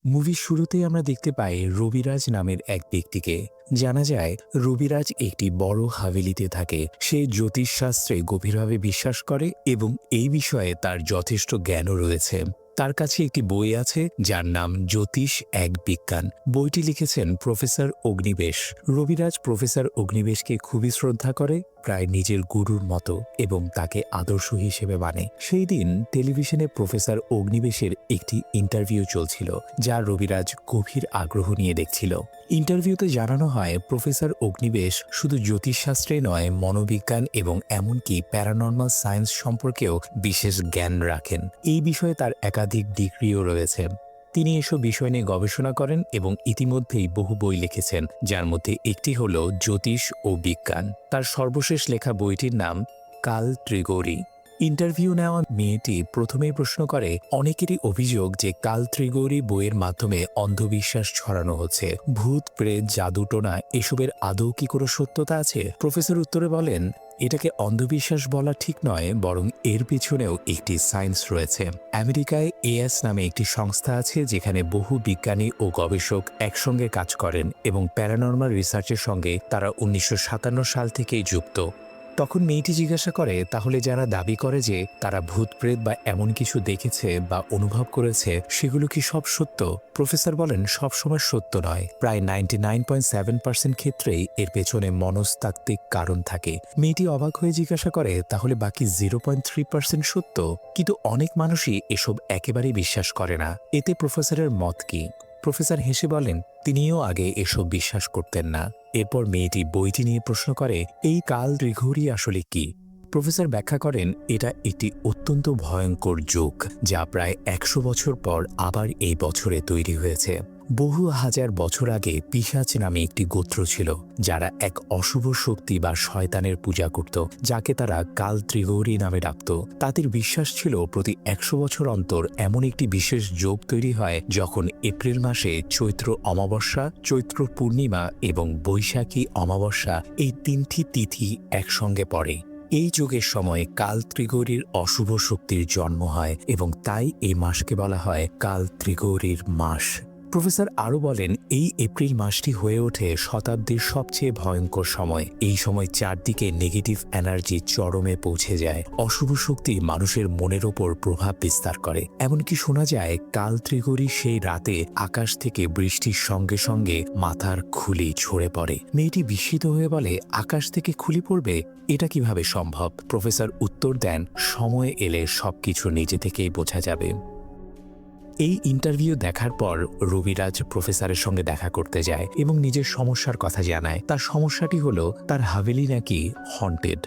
মুভির শুরুতেই আমরা দেখতে পাই রবিরাজ নামের এক ব্যক্তিকে। জানা যায় রবিরাজ একটি বড় হাভেলিতে থাকে। সে জ্যোতিষশাস্ত্রে গভীরভাবে বিশ্বাস করে এবং এই বিষয়ে তার যথেষ্ট জ্ঞানও রয়েছে। তার কাছে একটি বই আছে যার নাম জ্যোতিষ এক বিজ্ঞান। বইটি লিখেছেন প্রফেসর অগ্নিবেশ। রবিরাজ প্রফেসর অগ্নিবেশকে খুবই শ্রদ্ধা করে, প্রায় নিজের গুরুর মতো, এবং তাকে আদর্শ হিসেবে মানে। সেই দিন টেলিভিশনে প্রফেসর অগ্নিবেশের একটি ইন্টারভিউ চলছিল, যা রবিরাজ গভীর আগ্রহ নিয়ে দেখছিল। ইন্টারভিউতে জানানো হয় প্রফেসর অগ্নিবেশ শুধু জ্যোতিষশাস্ত্রে নয়, মনোবিজ্ঞান এবং এমনকি প্যারানর্মাল সায়েন্স সম্পর্কেও বিশেষ জ্ঞান রাখেন। এই বিষয়ে তার একাধিক ডিগ্রিও রয়েছে। তিনি এসব বিষয় নিয়ে গবেষণা করেন এবং ইতিমধ্যেই বহু বই লিখেছেন, যার মধ্যে একটি হল জ্যোতিষ ও বিজ্ঞান। তার সর্বশেষ লেখা বইটির নাম কাল ত্রিগৌরী। ইন্টারভিউ নেওয়া মেয়েটি প্রথমেই প্রশ্ন করে, অনেকেরই অভিযোগ যে কাল ত্রিগৌরী বইয়ের মাধ্যমে অন্ধবিশ্বাস ছড়ানো হচ্ছে। ভূত, প্রেত, জাদুটোনা এসবের আদৌ কি কোনো সত্যতা আছে? প্রফেসর উত্তরে বলেন, এটাকে অন্ধবিশ্বাস বলা ঠিক নয়, বরং এর পিছনেও একটি সায়েন্স রয়েছে। আমেরিকায় এএস নামে একটি সংস্থা আছে যেখানে বহু বিজ্ঞানী ও গবেষক একসঙ্গে কাজ করেন এবং প্যারানর্মাল রিসার্চের সঙ্গে তারা 1957 সাল থেকেই যুক্ত। তখন মেয়েটি জিজ্ঞাসা করে, তাহলে যারা দাবি করে যে তারা ভূতপ্রেত বা এমন কিছু দেখেছে বা অনুভব করেছে, সেগুলো কি সব সত্য? প্রফেসর বলেন, সবসময় সত্য নয়। প্রায় 99.7% ক্ষেত্রেই এর পেছনে মনস্তাত্ত্বিক কারণ থাকে। মেয়েটি অবাক হয়ে জিজ্ঞাসা করে, তাহলে বাকি 0.3% সত্য? কিন্তু অনেক মানুষই এসব একেবারেই বিশ্বাস করে না। এতে প্রফেসরের মত কি? প্রফেসর হেসে বলেন, তিনিও আগে এসব বিশ্বাস করতেন না। এরপর মেয়েটি বইটি নিয়ে প্রশ্ন করে, এই কাল ত্রিগৌরী আসলে কি? প্রফেসর ব্যাখ্যা করেন, এটা একটি অত্যন্ত ভয়ঙ্কর যুগ, যা প্রায় 100 বছর পর আবার এই বছরে তৈরি হয়েছে। বহু হাজার বছর আগে পিশাচ নামে একটি গোত্র ছিল, যারা এক অশুভ শক্তি বা শয়তানের পূজা করত, যাকে তারা কাল ত্রিগৌরী নামে ডাকত। তাদের বিশ্বাস ছিল প্রতি 100 বছর অন্তর এমন একটি বিশেষ যোগ তৈরি হয় যখন এপ্রিল মাসে চৈত্র অমাবস্যা, চৈত্র পূর্ণিমা এবং বৈশাখী অমাবস্যা এই 3টি তিথি একসঙ্গে পড়ে। এই যুগের সময় কাল ত্রিগৌরীর অশুভ শক্তির জন্ম হয় এবং তাই এই মাসকে বলা হয় কাল ত্রিগৌরীর মাস। প্রফেসর আরও বলেন, এই এপ্রিল মাসটি হয়ে ওঠে শতাব্দীর সবচেয়ে ভয়ঙ্কর সময়। এই সময় চারদিকে নেগেটিভ এনার্জি চরমে পৌঁছে যায়। অশুভ শক্তি মানুষের মনের ওপর প্রভাব বিস্তার করে। এমনকি শোনা যায় কাল ত্রিগৌরী সেই রাতে আকাশ থেকে বৃষ্টির সঙ্গে সঙ্গে মাথার খুলি ঝরে পড়ে। মেয়েটি বিস্মিত হয়ে বলে, আকাশ থেকে খুলি পড়বে? এটা কিভাবে সম্ভব? প্রফেসর উত্তর দেন, সময় এলে সবকিছু নিজে থেকেই বোঝা যাবে। এই ইন্টারভিউ দেখার পর রবিরাজ প্রফেসরের সঙ্গে দেখা করতে যায় এবং নিজের সমস্যার কথা জানায়। তার সমস্যাটি হলো তার হাভেলি নাকি হন্টেড।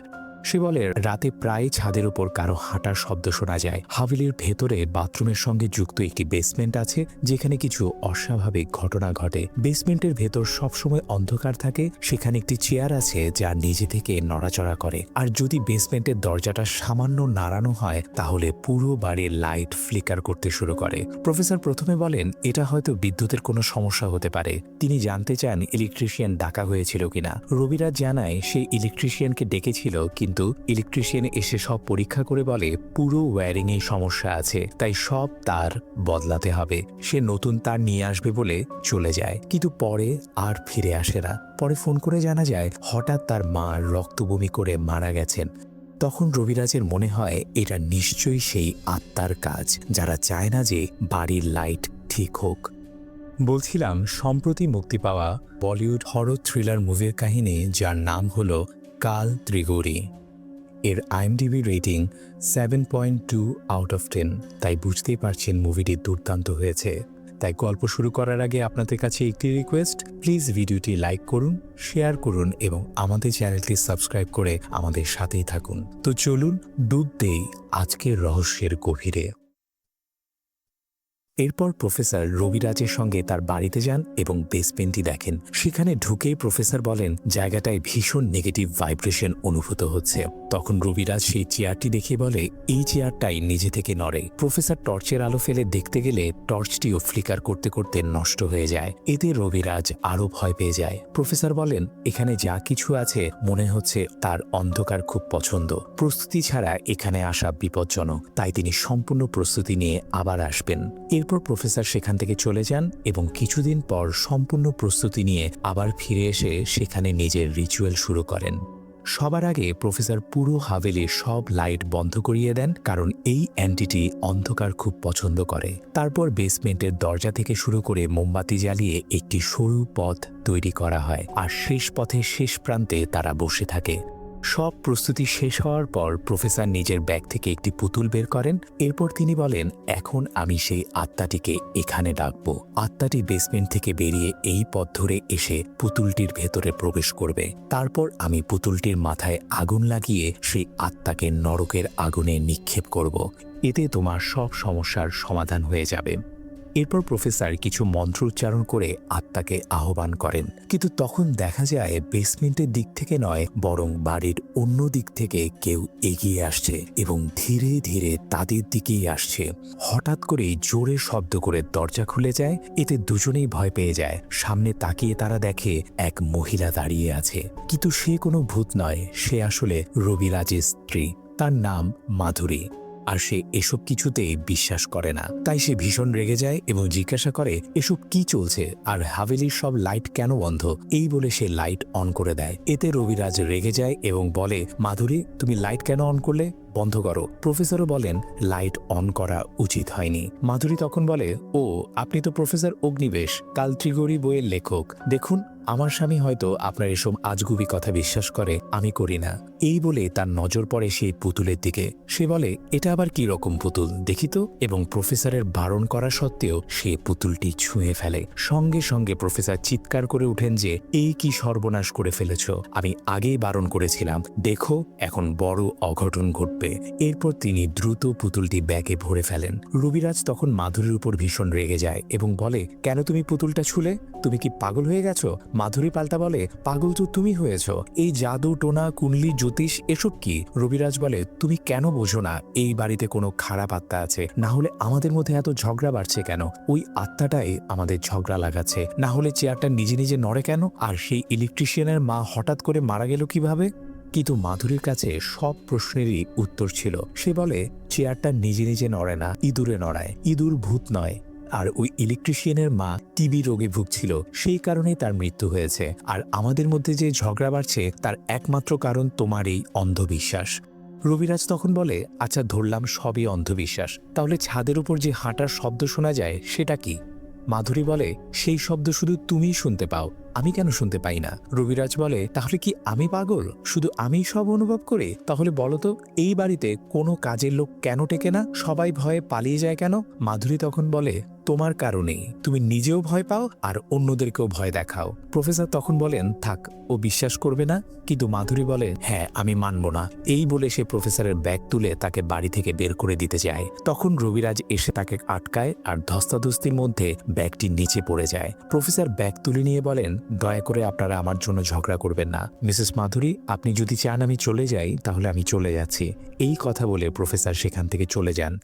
সে বলে, রাতে প্রায় ছাদের উপর কারো হাঁটার শব্দ শোনা যায়। হাভেলির ভেতরে বাথরুমের সঙ্গে যুক্ত একটি বেসমেন্ট আছে যেখানে কিছু অস্বাভাবিক ঘটনা ঘটে। বেসমেন্টের ভেতর সবসময় অন্ধকার থাকে। সেখানে একটি চেয়ার আছে যা নিজে থেকে নড়াচড়া করে, আর যদি বেসমেন্টের দরজাটা সামান্য নাড়ানো হয় তাহলে পুরো বাড়ির লাইট ফ্লিকার করতে শুরু করে। প্রফেসর প্রথমে বলেন, এটা হয়তো বিদ্যুতের কোনো সমস্যা হতে পারে। তিনি জানতে চান ইলেকট্রিশিয়ান ডাকা হয়েছিল কিনা। রবিরাজ জানায় সে ইলেকট্রিশিয়ানকে ডেকেছিল, কিন্তু ইলেকট্রিশিয়ান এসে সব পরীক্ষা করে বলে পুরো ওয়্যারিং এ সমস্যা আছে, তাই সব তার বদলাতে হবে। সে নতুন তার নিয়ে আসবে বলে চলে যায়, কিন্তু পরে আর ফিরে আসে না। পরে ফোন করে জানা যায় হঠাৎ তার মা রক্তবমি করে মারা গেছেন। তখন রবিরাজের মনে হয় এটা নিশ্চয়ই সেই আত্মার কাজ, যারা চায় না যে বাড়ির লাইট ঠিক হোক। বলছিলাম, সম্প্রতি মুক্তি পাওয়া বলিউড হরর থ্রিলার মুভির কাহিনী, যার নাম হলো কাল ত্রিগৌরী। এর আইএমডিবি রেটিং 7.2 আউট অফ 10। তাই বুঝতেই পারছেন মুভিটি দুর্দান্ত হয়েছে। তাই গল্প শুরু করার আগে আপনাদের কাছে একটি রিকোয়েস্ট, প্লিজ ভিডিওটি লাইক করুন, শেয়ার করুন এবং আমাদের চ্যানেলটি সাবস্ক্রাইব করে আমাদের সাথেই থাকুন। তো চলুন ডুব দেই আজকের রহস্যের গভীরে। এরপর প্রফেসর রবিরাজের সঙ্গে তার বাড়িতে যান এবং বেসমেন্টটি দেখেন। সেখানে ঢুকেই প্রফেসর বলেন, জায়গাটায় ভীষণ নেগেটিভ ভাইব্রেশন অনুভূত হচ্ছে। তখন রবিরাজ সেই চেয়ারটি দেখে বলে, এই চেয়ারটাই নিজে থেকে নড়ে। প্রফেসর টর্চের আলো ফেলে দেখতে গেলে টর্চটিও ফ্লিকার করতে করতে নষ্ট হয়ে যায়। এতে রবিরাজ আরও ভয় পেয়ে যায়। প্রফেসর বলেন, এখানে যা কিছু আছে মনে হচ্ছে তার অন্ধকার খুব পছন্দ। প্রস্তুতি ছাড়া এখানে আসা বিপজ্জনক, তাই তিনি সম্পূর্ণ প্রস্তুতি নিয়ে আবার আসবেন। এর এরপর প্রফেসর সেখান থেকে চলে যান এবং কিছুদিন পর সম্পূর্ণ প্রস্তুতি নিয়ে আবার ফিরে এসে সেখানে নিজের রিচুয়াল শুরু করেন। সবার আগে প্রফেসর পুরো হাভেলির সব লাইট বন্ধ করিয়ে দেন, কারণ এই এন্টিটি অন্ধকার খুব পছন্দ করে। তারপর বেসমেন্টের দরজা থেকে শুরু করে মোমবাতি জ্বালিয়ে একটি সরু পথ তৈরি করা হয়, আর শেষ পথের শেষ প্রান্তে তারা বসে থাকে। সব প্রস্তুতি শেষ হওয়ার পর প্রফেসর নিজের ব্যাগ থেকে একটি পুতুল বের করেন। এরপর তিনি বলেন, এখন আমি সেই আত্মাটিকে এখানে ডাকব। আত্মাটি বেসমেন্ট থেকে বেরিয়ে এই পথ ধরে এসে পুতুলটির ভেতরে প্রবেশ করবে। তারপর আমি পুতুলটির মাথায় আগুন লাগিয়ে সেই আত্মাকে নরকের আগুনে নিক্ষেপ করব। এতে তোমার সব সমস্যার সমাধান হয়ে যাবে। এরপর প্রফেসর কিছু মন্ত্র উচ্চারণ করে আত্মাকে আহ্বান করেন, কিন্তু তখন দেখা যায় বেসমেন্টের দিক থেকে নয়, বরং বাড়ির অন্য দিক থেকে কেউ এগিয়ে আসছে এবং ধীরে ধীরে তাদের দিকেই আসছে। হঠাৎ করেই জোরে শব্দ করে দরজা খুলে যায়। এতে দুজনেই ভয় পেয়ে যায়। সামনে তাকিয়ে তারা দেখে এক মহিলা দাঁড়িয়ে আছে, কিন্তু সে কোনো ভূত নয়, সে আসলে রবিরাজের স্ত্রী। তার নাম মাধুরী। আর সে এসব কিছুতেই বিশ্বাস করে না। তাই সে ভীষণ রেগে যায় এবং জিজ্ঞাসা করে, এসব কি চলছে আর হাভেলির সব লাইট কেন বন্ধ? এই বলে সে লাইট অন করে দেয়। এতে রবিরাজ রেগে যায় এবং বলে, মাধুরী, তুমি লাইট কেন অন করলে? বন্ধ করো। প্রফেসরও বলেন, লাইট অন করা উচিত হয়নি। মাধুরী তখন বলে, ও আপনি তো প্রফেসর অগ্নিবেশ, কাল ত্রিগরি বইয়ের লেখক। দেখুন, আমার স্বামী হয়তো আপনার এসব আজগুবি কথা বিশ্বাস করে, আমি করি না। এই বলে তার নজর পড়ে সেই পুতুলের দিকে। সে বলে, এটা আবার কি রকম পুতুল, দেখি তো। এবং প্রফেসরের বারণ করা সত্ত্বেও সে পুতুলটি ছুঁয়ে ফেলে। সঙ্গে সঙ্গে প্রফেসর চিৎকার করে উঠেন যে, এই কি সর্বনাশ করে ফেলেছ, আমি আগেই বারণ করেছিলাম, দেখো এখন বড় অঘটন ঘটবে। এরপর তিনি দ্রুত পুতুলটি ব্যাগে ভরে ফেলেন। রবিরাজ তখন মাধুরীর উপর ভীষণ রেগে যায় এবং বলে, কেন তুমি পুতুলটা ছুলে? তুমি কি পাগল হয়ে গেছো? মাধুরী পাল্টা বলে, পাগল তো তুমি হয়েছ। এই জাদু টোনা কুণ্ডলি জ্যোতিষ এসব কি? রবিরাজ বলে, তুমি কেন বোঝো না এই বাড়িতে কোনো খারাপ আত্মা আছে? না হলে আমাদের মধ্যে এত ঝগড়া বাড়ছে কেন? ওই আত্মাটাই আমাদের ঝগড়া লাগাচ্ছে। না হলে চেয়ারটা নিজে নিজে নড়ে কেন? আর সেই ইলেকট্রিশিয়ানের মা হঠাৎ করে মারা গেল কিভাবে? কিন্তু মাধুরীর কাছে সব প্রশ্নেরই উত্তর ছিল। সে বলে, চেয়ারটা নিজে নিজে নড়ে না, ইঁদুরে নড়ায়। ইঁদুর ভূত নয়। আর ওই ইলেকট্রিশিয়ানের মা টিবি রোগে ভুগছিল, সেই কারণেই তার মৃত্যু হয়েছে। আর আমাদের মধ্যে যে ঝগড়া বাড়ছে তার একমাত্র কারণ তোমার এই অন্ধবিশ্বাস। রবিরাজ তখন বলে, আচ্ছা ধরলাম সবই অন্ধবিশ্বাস, তাহলে ছাদের উপর যে হাঁটার শব্দ শোনা যায় সেটা কি? মাধুরী বলে, সেই শব্দ শুধু তুমিই শুনতে পাও, আমি কেন শুনতে পাই না? রবিরাজ বলে, তাহলে কি আমি পাগল? শুধু আমিই সব অনুভব করি? তাহলে বলো তো, এই বাড়িতে কোনো কাজের লোক কেন টেকে না? সবাই ভয়ে পালিয়ে যায় কেন? মাধুরী তখন বলে, তোমার কারণেই। তুমি নিজেও ভয় পাও আর অন্যদেরকেও ভয় দেখাও। প্রফেসর তখন বলেন, থাক, ও বিশ্বাস করবে না। কিন্তু মাধুরী বলে, হ্যাঁ, আমি মানব না। এই বলে সে প্রফেসরের ব্যাগ তুলে তাকে বাড়ি থেকে বের করে দিতে যায়। তখন রবিরাজ এসে তাকে আটকায় আর ধস্তাধস্তির মধ্যে ব্যাগটি নিচে পড়ে যায়। প্রফেসর ব্যাগ তুলে নিয়ে বলেন, দয়া করে আপনারা আমার জন্য ঝগড়া করবেন না। মিসেস মাধুরী, আপনি যদি চান আমি চলে যাই তাহলে আমি চলে যাচ্ছি। এই কথা বলে প্রফেসর সেখান থেকে চলে যান।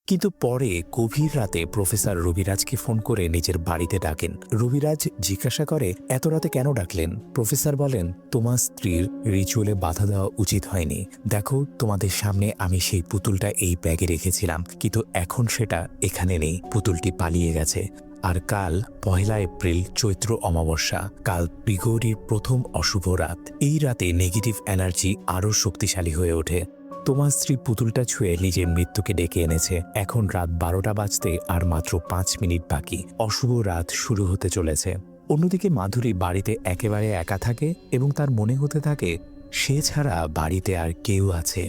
কিন্তু পরে গভীর রাতে প্রফেসর রবিরাজকে ফোন করে নিজের বাড়িতে ডাকেন। রবিরাজ জিজ্ঞাসা করে, এত রাতে কেন ডাকলেন? প্রফেসর বলেন, তোমার স্ত্রীর রিচুয়ালে বাধা দেওয়া উচিত হয়নি। দেখো, তোমাদের সামনে আমি সেই পুতুলটা এই ব্যাগে রেখেছিলাম, কিন্তু এখন সেটা এখানে নেই। পুতুলটি পালিয়ে গেছে। আর কাল 1 এপ্রিল চৈত্র অমাবস্যা, কাল ত্রিগৌরীর প্রথম অশুভ রাত। এই রাতে নেগেটিভ এনার্জি আরও শক্তিশালী হয়ে ওঠে। তোমার স্ত্রী পুতুলটা ছুঁয়ে নিজের মৃত্যুকে ডেকে এনেছে। এখন রাত 12টা বাজতে আর মাত্র 5 মিনিট বাকি। অশুভ রাত শুরু হতে চলেছে। অন্যদিকে মাধুরী বাড়িতে একেবারে একা থাকে এবং তার মনে হতে থাকে সে ছাড়া বাড়িতে আর কেউ আছে।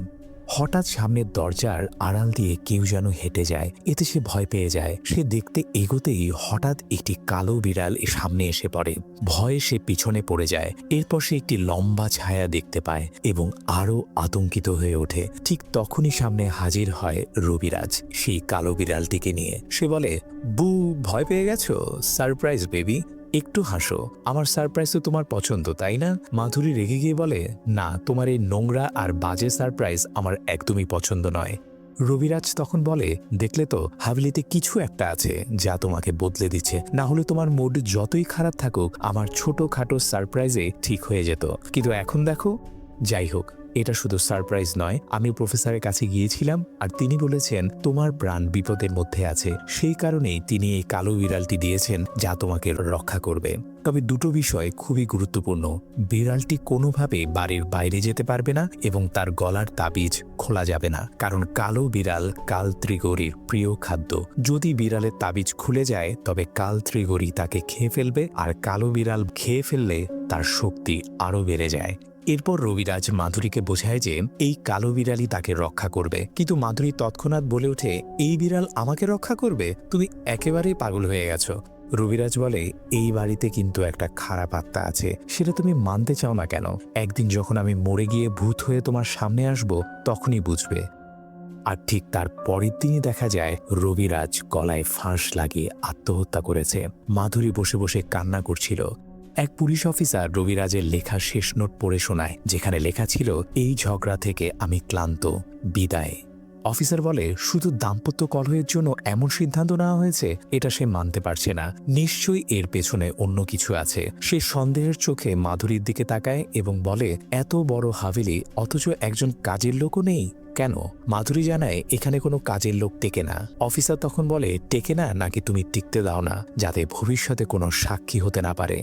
হঠাৎ সামনের দরজার আড়াল দিয়ে কেউ যেন হেঁটে যায়। এতে সে ভয় পেয়ে যায়। সে দেখতে এগোতেই হঠাৎ একটি কালো বিড়াল সামনে এসে পড়ে। ভয়ে সে পিছনে পড়ে যায়। এরপর সে একটি লম্বা ছায়া দেখতে পায় এবং আরও আতঙ্কিত হয়ে ওঠে। ঠিক তখনই সামনে হাজির হয় রবিরাজ সেই কালো বিড়ালটিকে নিয়ে। সে বলে, বু, ভয় পেয়ে গেছো? সারপ্রাইজ বেবি, একটু হাসো। আমার সারপ্রাইজ তো তোমার পছন্দ, তাই না? মাধুরী রেগে গিয়ে বলে, না, তোমার এই নোংরা আর বাজে সারপ্রাইজ আমার একদমই পছন্দ নয়। রবিরাজ তখন বলে, দেখলে তো, হাভেলিতে কিছু একটা আছে যা তোমাকে বদলে দিচ্ছে। না হলে তোমার মুড যতই খারাপ থাকুক, আমার ছোটখাটো সারপ্রাইজে ঠিক হয়ে যেত। কিন্তু এখন দেখো। যাই হোক, এটা শুধু সারপ্রাইজ নয়, আমি প্রফেসরের কাছে গিয়েছিলাম আর তিনি বলেছেন তোমার প্রাণ বিপদের মধ্যে আছে, সেই কারণেই তিনি এই কালো বিড়ালটি দিয়েছেন যা তোমাকে রক্ষা করবে। তবে দুটো বিষয় খুবই গুরুত্বপূর্ণ। বিড়ালটি কোনোভাবে বাড়ির বাইরে যেতে পারবে না এবং তার গলার তাবিজ খোলা যাবে না, কারণ কালো বিড়াল কাল ত্রিগরীর প্রিয় খাদ্য। যদি বিড়ালের তাবিজ খুলে যায় তবে কাল ত্রিগরী তাকে খেয়ে ফেলবে, আর কালো বিড়াল খেয়ে ফেললে তার শক্তি আরও বেড়ে যায়। এরপর রবিরাজ মাধুরীকে বোঝায় যে এই কালো বিড়ালই তাকে রক্ষা করবে, কিন্তু মাধুরী তৎক্ষণাৎ বলে ওঠে, এই বিড়াল আমাকে রক্ষা করবে? তুমি একেবারেই পাগল হয়ে গেছো। রবিরাজ বলে, এই বাড়িতে কিন্তু একটা খারাপ আত্মা আছে, সেটা তুমি মানতে চাও না কেন? একদিন যখন আমি মরে গিয়ে ভূত হয়ে তোমার সামনে আসব তখনই বুঝবে। আর ঠিক তার পরের দিনই দেখা যায় রবিরাজ গলায় ফাঁস লাগিয়ে আত্মহত্যা করেছে। মাধুরী বসে বসে কান্না করছিল। এক পুলিশ অফিসার রবিরাজের লেখা শেষ নোট পড়ে শোনায়, যেখানে লেখা ছিল, এই ঝগড়া থেকে আমি ক্লান্ত, বিদায়। অফিসার বলে, শুধু দাম্পত্য কলহের জন্য এমন সিদ্ধান্ত নেওয়া হয়েছে, এটা সে মানতে পারছে না। নিশ্চয়ই এর পেছনে অন্য কিছু আছে। সে সন্দেহের চোখে মাধুরীর দিকে তাকায় এবং বলে, এত বড় হাভেলি অথচ একজন কাজের লোকও নেই কেন? মাধুরী জানায়, এখানে কোনো কাজের লোক টেকে না। অফিসার তখন বলে, টেকে না নাকি তুমি টিকতে দাও না, যাতে ভবিষ্যতে কোনো সাক্ষী হতে না পারে।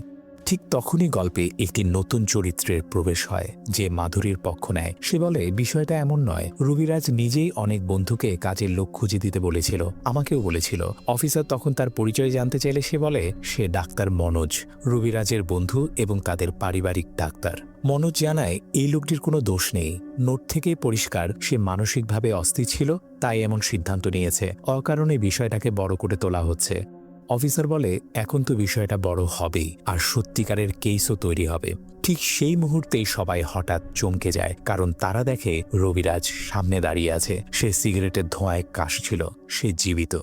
ঠিক তখনই গল্পে একটি নতুন চরিত্রের প্রবেশ হয়, যে মাধুরীর পক্ষ নেয়। সে বলে, বিষয়টা এমন নয়, রবিরাজ নিজেই অনেক বন্ধুকে কাজের লোক খুঁজে দিতে বলেছিল, আমাকেও বলেছিল। অফিসার তখন তার পরিচয় জানতে চাইলে সে বলে, সে ডাক্তার মনোজ, রবিরাজের বন্ধু এবং তাদের পারিবারিক ডাক্তার। মনোজ জানায়, এই লোকটির কোনো দোষ নেই। নোট থেকেই পরিষ্কার সে মানসিকভাবে অস্থির ছিল, তাই এমন সিদ্ধান্ত নিয়েছে। অকারণে বিষয়টাকে বড় করে তোলা হচ্ছে। অফিসার বলে, এখন তো বিষয়টা বড় হবেই, আর সত্যিকারের কেসও তৈরি হবে। ঠিক সেই মুহূর্তেই সবাই হঠাৎ চমকে যায়, কারণ তারা দেখে রবিরাজ সামনে দাঁড়িয়ে আছে। সে সিগারেটের ধোঁয়ায় কাশছিল, সে জীবিত।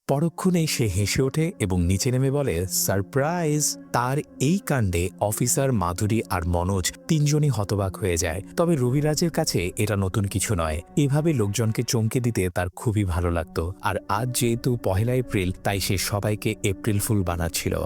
পরক্ষণেই সে হেসে ওঠে এবং নিচে নেমে বলে, সারপ্রাইজ! তার এই কাণ্ডে অফিসার, মাধুরী আর মনোজ তিনজনই হতবাক হয়ে যায়। তবে রবিরাজের কাছে এটা নতুন কিছু নয়। এভাবে লোকজনকে চমকে দিতে তার খুবই ভালো লাগতো। আর আজ যেহেতু 1 এপ্রিল, তাই সে সবাইকে এপ্রিল ফুল বানাচ্ছিল।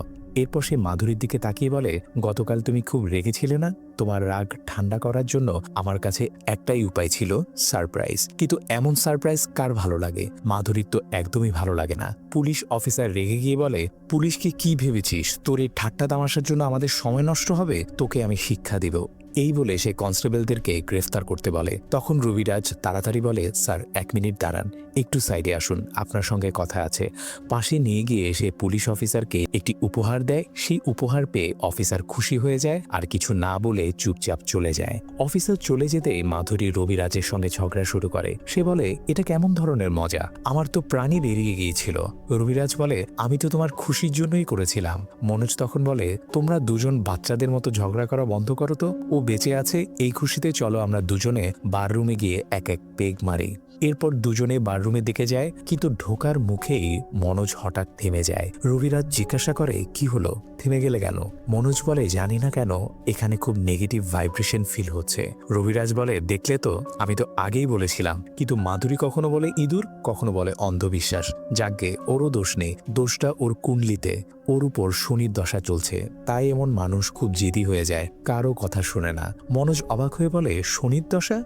এরপর সে মাধুরীর দিকে তাকিয়ে বলে, গতকাল তুমি খুব রেগেছিলে না? তোমার রাগ ঠান্ডা করার জন্য আমার কাছে একটাই উপায় ছিল, সারপ্রাইজ। কিন্তু এমন সারপ্রাইজ কার ভালো লাগে? মাধুরীর তো একদমই ভালো লাগে না। পুলিশ অফিসার রেগে গিয়ে বলে, পুলিশকে কি ভেবেছিস? তোর এই ঠাট্টা তামাশার জন্য আমাদের সময় নষ্ট হবে? তোকে আমি শিক্ষা দিব। এই বলে সে কনস্টেবলদেরকে গ্রেফতার করতে বলে। তখন রবিরাজ তাড়াতাড়ি বলে, স্যার 1 মিনিট দাঁড়ান, একটু সাইডে আসুন, আপনার সঙ্গে কথা আছে। পাশে নিয়ে গিয়ে সে পুলিশ অফিসারকে একটি উপহার দেয়। সেই উপহার পেয়ে অফিসার খুশি হয়ে যায় আর কিছু না বলে চুপচাপ চলে যায়। অফিসার চলে যেতে মাধুরী রবিরাজের সঙ্গে ঝগড়া শুরু করে। সে বলে, এটা কেমন ধরনের মজা? আমার তো প্রাণই বেরিয়ে গিয়েছিল। রবিরাজ বলে, আমি তো তোমার খুশির জন্যই করেছিলাম। মনোজ তখন বলে, তোমরা দুজন বাচ্চাদের মতো ঝগড়া করা বন্ধ করো তো। ও বেঁচে আছে, এই খুশিতে চলো আমরা দুজনে বাররুমে গিয়ে এক এক পেগ মারি। এরপর দুজনে বাররুমের দিকে যায়, কিন্তু ঢোকার মুখেই মনোজ হঠাৎ থেমে যায়। রবিরাজ জিজ্ঞাসা করে, কি হলো, থেমে গেলে কেন? মনোজ বলে, জানি না কেন এখানে খুব নেগেটিভ ভাইব্রেশন ফিল হচ্ছে। রবিরাজ বলে, দেখলে তো, আমি তো আগেই বলেছিলাম। কিন্তু মাধুরী কখনো বলে ইঁদুর, কখনো বলে অন্ধবিশ্বাস। যাগ্গে, ওরও দোষ নেই, দোষটা ওর কুণ্ডলিতে। ওর উপর শনির দশা চলছে, তাই এমন মানুষ খুব জেদি হয়ে যায়, কারো কথা শোনে না। মনোজ অবাক হয়ে বলে, শনির দশা?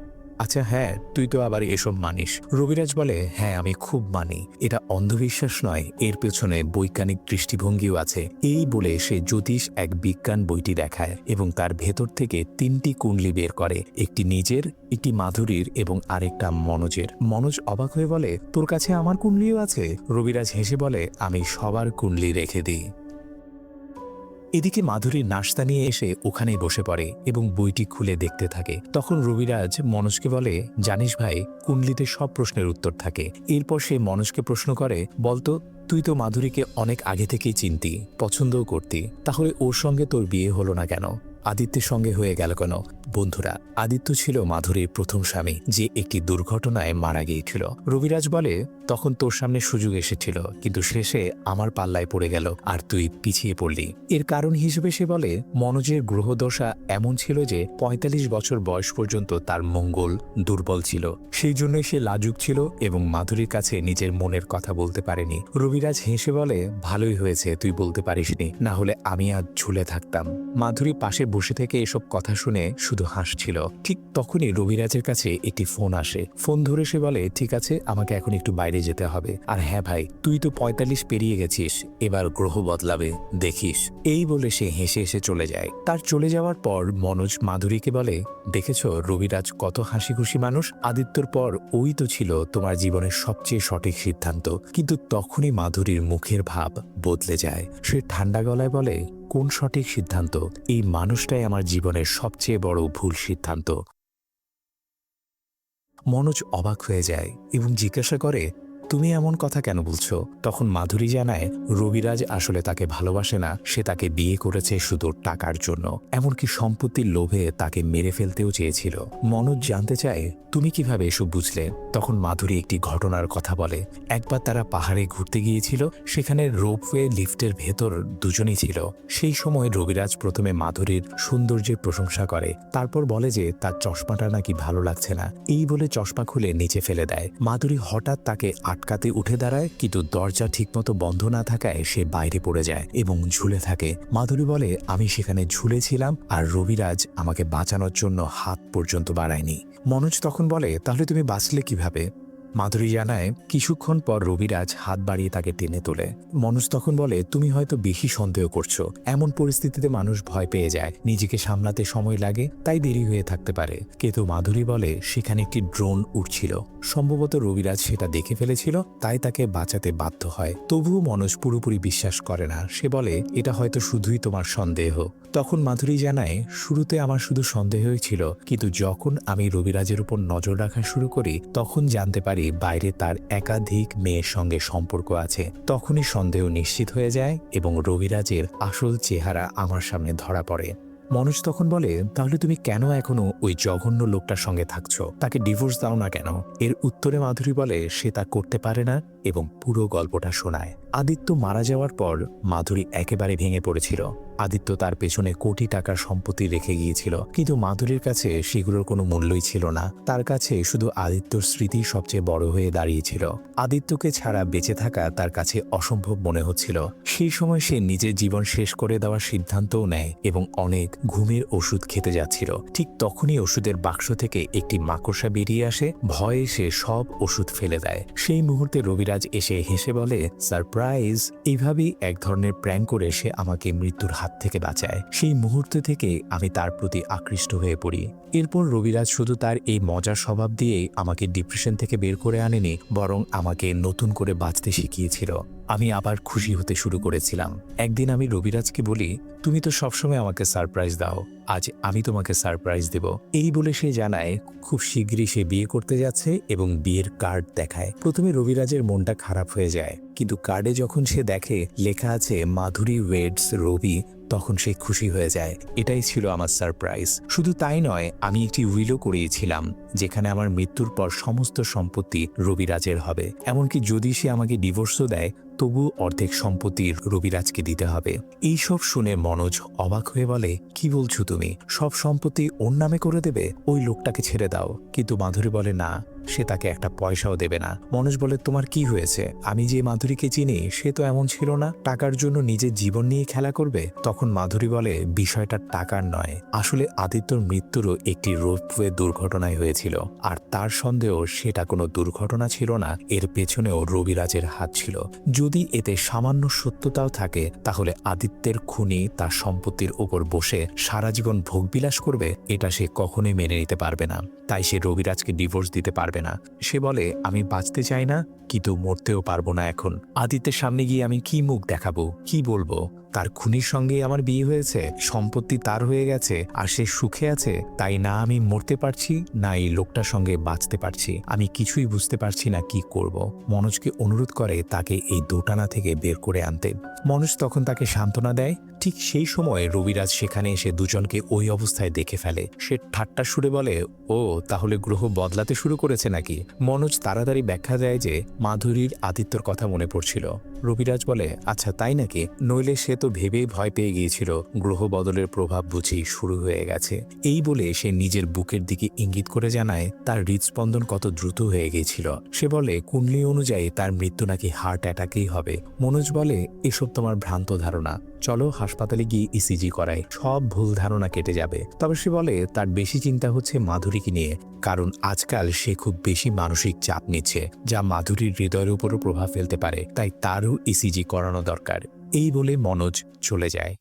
আচ্ছা হ্যাঁ, তুই তো আবার এসব মানিস। রবিরাজ বলে, হ্যাঁ আমি খুব মানি। এটা অন্ধবিশ্বাস নয়, এর পেছনে বৈজ্ঞানিক দৃষ্টিভঙ্গিও আছে। এই বলে সে জ্যোতিষ এক বিজ্ঞান বইটি দেখায় এবং তার ভেতর থেকে 3টি কুণ্ডলি বের করে, একটি নিজের, একটি মাধুরীর এবং আরেকটা মনোজের। মনোজ অবাক হয়ে বলে, তোর কাছে আমার কুণ্ডলিও আছে? রবিরাজ হেসে বলে, আমি সবার কুণ্ডলি রেখে দিই। এদিকে মাধুরী নাশতা নিয়ে এসে ওখানেই বসে পড়ে এবং বইটি খুলে দেখতে থাকে। তখন রবিরাজ মনোজকে বলে, জানিস ভাই, কুণ্ডলিতে সব প্রশ্নের উত্তর থাকে। এরপর সে মনোজকে প্রশ্ন করে, বলতো, তুই তো মাধুরীকে অনেক আগে থেকেই চিনতি, পছন্দও করতি, তাহলে ওর সঙ্গে তোর বিয়ে হলো না কেন? আদিত্যের সঙ্গে হয়ে গেল কেন? বন্ধুরা, আদিত্য ছিল মাধুরীর প্রথম স্বামী, যে একটি দুর্ঘটনায় মারা গিয়েছিল। রবিরাজ বলে, তখন তোর সামনে সুযোগ এসেছিল, কিন্তু শেষে আমার পাল্লায় পড়ে গেল আর তুই পিছিয়ে পড়লি। এর কারণ হিসেবে সে বলে, মনোজের গ্রহদশা এমন ছিল যে 45 বছর বয়স পর্যন্ত তার মঙ্গল দুর্বল ছিল। সেই জন্যই সে লাজুক ছিল এবং মাধুরীর কাছে নিজের মনের কথা বলতে পারেনি। রবিরাজ হেসে বলে, ভালোই হয়েছে তুই বলতে পারিসনি, না হলে আমি আজ ঝুলে থাকতাম। মাধুরী পাশে বসে থেকে এসব কথা শুনে শুধু শুধু হাসছিল। ঠিক তখনই রবিরাজের কাছে একটি ফোন আসে। ফোন ধরে সে বলে, ঠিক আছে, আমাকে এখন একটু বাইরে যেতে হবে। আর হ্যাঁ ভাই, তুই তো ৪৫ পেরিয়ে গেছিস, এবার গ্রহ বদলাবে, দেখিস। এই বলে সে হেসে হেসে চলে যায়। তার চলে যাওয়ার পর মনোজ মাধুরীকে বলে, দেখেছ রবিরাজ কত হাসি খুশি মানুষ, আদিত্যর পর ওই তো ছিল তোমার জীবনের সবচেয়ে সঠিক সিদ্ধান্ত। কিন্তু তখনই মাধুরীর মুখের ভাব বদলে যায়। সে ঠান্ডা গলায় বলে, কোন সঠিক সিদ্ধান্ত? এই মানুষটাই আমার জীবনের সবচেয়ে বড় ভুল সিদ্ধান্ত। মনোজ অবাক হয়ে যায় এবং জিজ্ঞাসা করে, তুমি এমন কথা কেন বলছো? তখন মাধুরী জানায়, রবিরাজ আসলে তাকে ভালোবাসে না, সে তাকে বিয়ে করেছে শুধু টাকার জন্য, এমনকি সম্পত্তির লোভে তাকে মেরে ফেলতেও চেয়েছিল। মনোজ জানতে চায়, তুমি কিভাবে এসব বুঝলে? তখন মাধুরী একটি ঘটনার কথা বলে। একবার তারা পাহাড়ে ঘুরতে গিয়েছিল, সেখানে রোপওয়ে লিফটের ভেতর দুজনই ছিল। সেই সময় রবিরাজ প্রথমে মাধুরীর সৌন্দর্যের প্রশংসা করে, তারপর বলে যে তার চশমাটা নাকি ভালো লাগছে না। এই বলে চশমা খুলে নিচে ফেলে দেয়। মাধুরী হঠাৎ তাকে আটকাতে উঠে দাঁড়ায়, কিন্তু দরজা ঠিকমতো বন্ধ না থাকায় সে বাইরে পড়ে যায় এবং ঝুলে থাকে। মাধুরী বলে, আমি সেখানে ঝুলেছিলাম আর রবিরাজ আমাকে বাঁচানোর জন্য হাত পর্যন্ত বাড়ায়নি। মনোজ তখন বলে, তাহলে তুমি বাঁচলে কিভাবে? মাধুরী জানায়, কিছুক্ষণ পর রবিরাজ হাত বাড়িয়ে তাকে টেনে তোলে। মনোজ তখন বলে, তুমি হয়তো বেশি সন্দেহ করছো, এমন পরিস্থিতিতে মানুষ ভয় পেয়ে যায়, নিজেকে সামলাতে সময় লাগে, তাই দেরি হয়ে থাকতে পারে। কিন্তু মাধুরী বলে, সেখানে একটি ড্রোন উড়ছিল, সম্ভবত রবিরাজ সেটা দেখে ফেলেছিল, তাই তাকে বাঁচাতে বাধ্য হয়। তবুও মনোজ পুরোপুরি বিশ্বাস করে না। সে বলে, এটা হয়তো শুধুই তোমার সন্দেহ। তখন মাধুরী জানায়, শুরুতে আমার শুধু সন্দেহই ছিল, কিন্তু যখন আমি রবিরাজের উপর নজর রাখা শুরু করি তখন জানতে পারি বাইরে তার একাধিক মেয়ের সঙ্গে সম্পর্ক আছে। তখনই সন্দেহ নিশ্চিত হয়ে যায় এবং রবিরাজের আসল চেহারা আমার সামনে ধরা পড়ে। মনোজ তখন বলে, তাহলে তুমি কেন এখনো ওই জঘন্য লোকটার সঙ্গে থাকছো? তাকে ডিভোর্স দাও না কেন? এর উত্তরে মাধুরী বলে, সে তা করতে পারে না এবং পুরো গল্পটা শোনায়। আদিত্য মারা যাওয়ার পর মাধুরী একেবারে ভেঙে পড়েছিল। আদিত্য তার পেছনে কোটি টাকার সম্পত্তি রেখে গিয়েছিল, কিন্তু মাধুরীর কাছে সেগুলোর কোনো মূল্যই ছিল না। তার কাছে শুধু আদিত্যর স্মৃতি সবচেয়ে বড় হয়ে দাঁড়িয়েছিল। আদিত্যকে ছাড়া বেঁচে থাকা তার কাছে অসম্ভব মনে হচ্ছিল। সেই সময় সে নিজের জীবন শেষ করে দেওয়ার সিদ্ধান্তও নেয় এবং অনেক ঘুমের ওষুধ খেতে যাচ্ছিল। ঠিক তখনই ওষুধের বাক্স থেকে একটি মাকড়সা বেরিয়ে আসে। ভয়ে সে সব ওষুধ ফেলে দেয়। সেই মুহূর্তে রবিরাজ এসে হেসে বলে, সারপ্রাইজ। এইভাবেই এক ধরনের প্র্যাঙ্ক করে সে আমাকে মৃত্যুর হাত থেকে বাঁচায়। সেই মুহূর্ত থেকে আমি তার প্রতি আকৃষ্ট হয়ে পড়ি। এরপর রবিরাজ শুধু তার এই মজার স্বভাব দিয়েই আমাকে ডিপ্রেশন থেকে বের করে আনেনি, বরং আমাকে নতুন করে বাঁচতে শিখিয়েছিল। আমি আবার খুশি হতে শুরু করেছিলাম। একদিন আমি রবিরাজকে বলি, তুমি তো সবসময় আমাকে সারপ্রাইজ দাও, আজ আমি তোমাকে সারপ্রাইজ দেব। এই বলে সে জানায় খুব শীঘ্রই সে বিয়ে করতে যাচ্ছে এবং বিয়ের কার্ড দেখায়। প্রথমে রবিরাজের মনটা খারাপ হয়ে যায়, কিন্তু কার্ডে যখন সে দেখে লেখা আছে মাধুরী ওয়েডস রবি, তখন সে খুশি হয়ে যায়। এটাই ছিল আমার সারপ্রাইজ। শুধু তাই নয়, আমি একটি উইলও করিয়েছিলাম যেখানে আমার মৃত্যুর পর সমস্ত সম্পত্তি রবিরাজের হবে। এমনকি যদি সে আমাকে ডিভোর্সও দেয় তবু অর্ধেক সম্পত্তি রবিরাজকে দিতে হবে। এইসব শুনে মনোজ অবাক হয়ে বলে, কি বলছো তুমি? সব সম্পত্তি ওর নামে করে দেবে? ওই লোকটাকে ছেড়ে দাও। কিন্তু মাধুরী বলে, না, সে তাকে একটা পয়সাও দেবে না। মনোজ বলে, তোমার কি হয়েছে? আমি যে মাধুরীকে চিনি সে তো এমন ছিল না, টাকার জন্য নিজের জীবন নিয়ে খেলা করবে। তখন মাধুরী বলে, বিষয়টা টাকার নয়, আসলে আদিত্যর মৃত্যুরও একটি রোপওয়ে দুর্ঘটনায় হয়েছিল, আর তার সন্দেহ সেটা কোনো দুর্ঘটনা ছিল না, এর পেছনেও রবিরাজের হাত ছিল। যদি এতে সামান্য সত্যতাও থাকে তাহলে আদিত্যের খুনি তার সম্পত্তির উপর বসে সারা জীবন ভোগবিলাস করবে, এটা সে কখনোই মেনে নিতে পারবে না। তাই সে রবিরাজকে ডিভোর্স দিতে পারবে না। সে বলে, আমি বাঁচতে চাই না, কিন্তু মরতেও পারবো না এখন। আদিত্যের সামনে গিয়ে আমি কি মুখ দেখাবো, কি বলবো? তার খুনির সঙ্গে আমার বিয়ে হয়েছে, সম্পত্তি তার হয়ে গেছে, আর সে সুখে আছে। তাই না আমি মরতে পারছি, না এই লোকটার সঙ্গে বাঁচতে পারছি। আমি কিছুই বুঝতে পারছি না কি করব। মনোজকে অনুরোধ করে তাকে এই দোটানা থেকে বের করে আনতে। মনোজ তখন তাকে সান্ত্বনা দেয়। ঠিক সেই সময় রবিরাজ সেখানে এসে দুজনকে ওই অবস্থায় দেখে ফেলে। সে ঠাট্টা সুরে বলে, ও তাহলে গ্রহ বদলাতে শুরু করেছে নাকি? মনোজ তাড়াতাড়ি ব্যাখ্যা দেয় যে মাধুরীর আদিত্যর কথা মনে পড়ছিল। রবিরাজ বলে, আচ্ছা তাই নাকি? নইলে সে হয়তো ভেবেই ভয় পেয়ে গিয়েছিল গ্রহ বদলের প্রভাব বুঝি শুরু হয়ে গেছে। এই বলে সে নিজের বুকের দিকে ইঙ্গিত করে জানায় তার হৃদস্পন্দন কত দ্রুত হয়ে গিয়েছিল। সে বলে কুণ্ডলী অনুযায়ী তার মৃত্যু নাকি হার্ট অ্যাটাকেই হবে। মনোজ বলে এসব তোমার ভ্রান্ত ধারণা, চলো হাসপাতালে গিয়ে ইসিজি করাই, সব ভুল ধারণা কেটে যাবে। তবে সে বলে তার বেশি চিন্তা হচ্ছে মাধুরীকে নিয়ে, কারণ আজকাল সে খুব বেশি মানসিক চাপ নিচ্ছে যা মাধুরীর হৃদয়ের উপরও প্রভাব ফেলতে পারে, তাই তারও ইসিজি করানো দরকার। এই বলে মনোজ চলে যায়।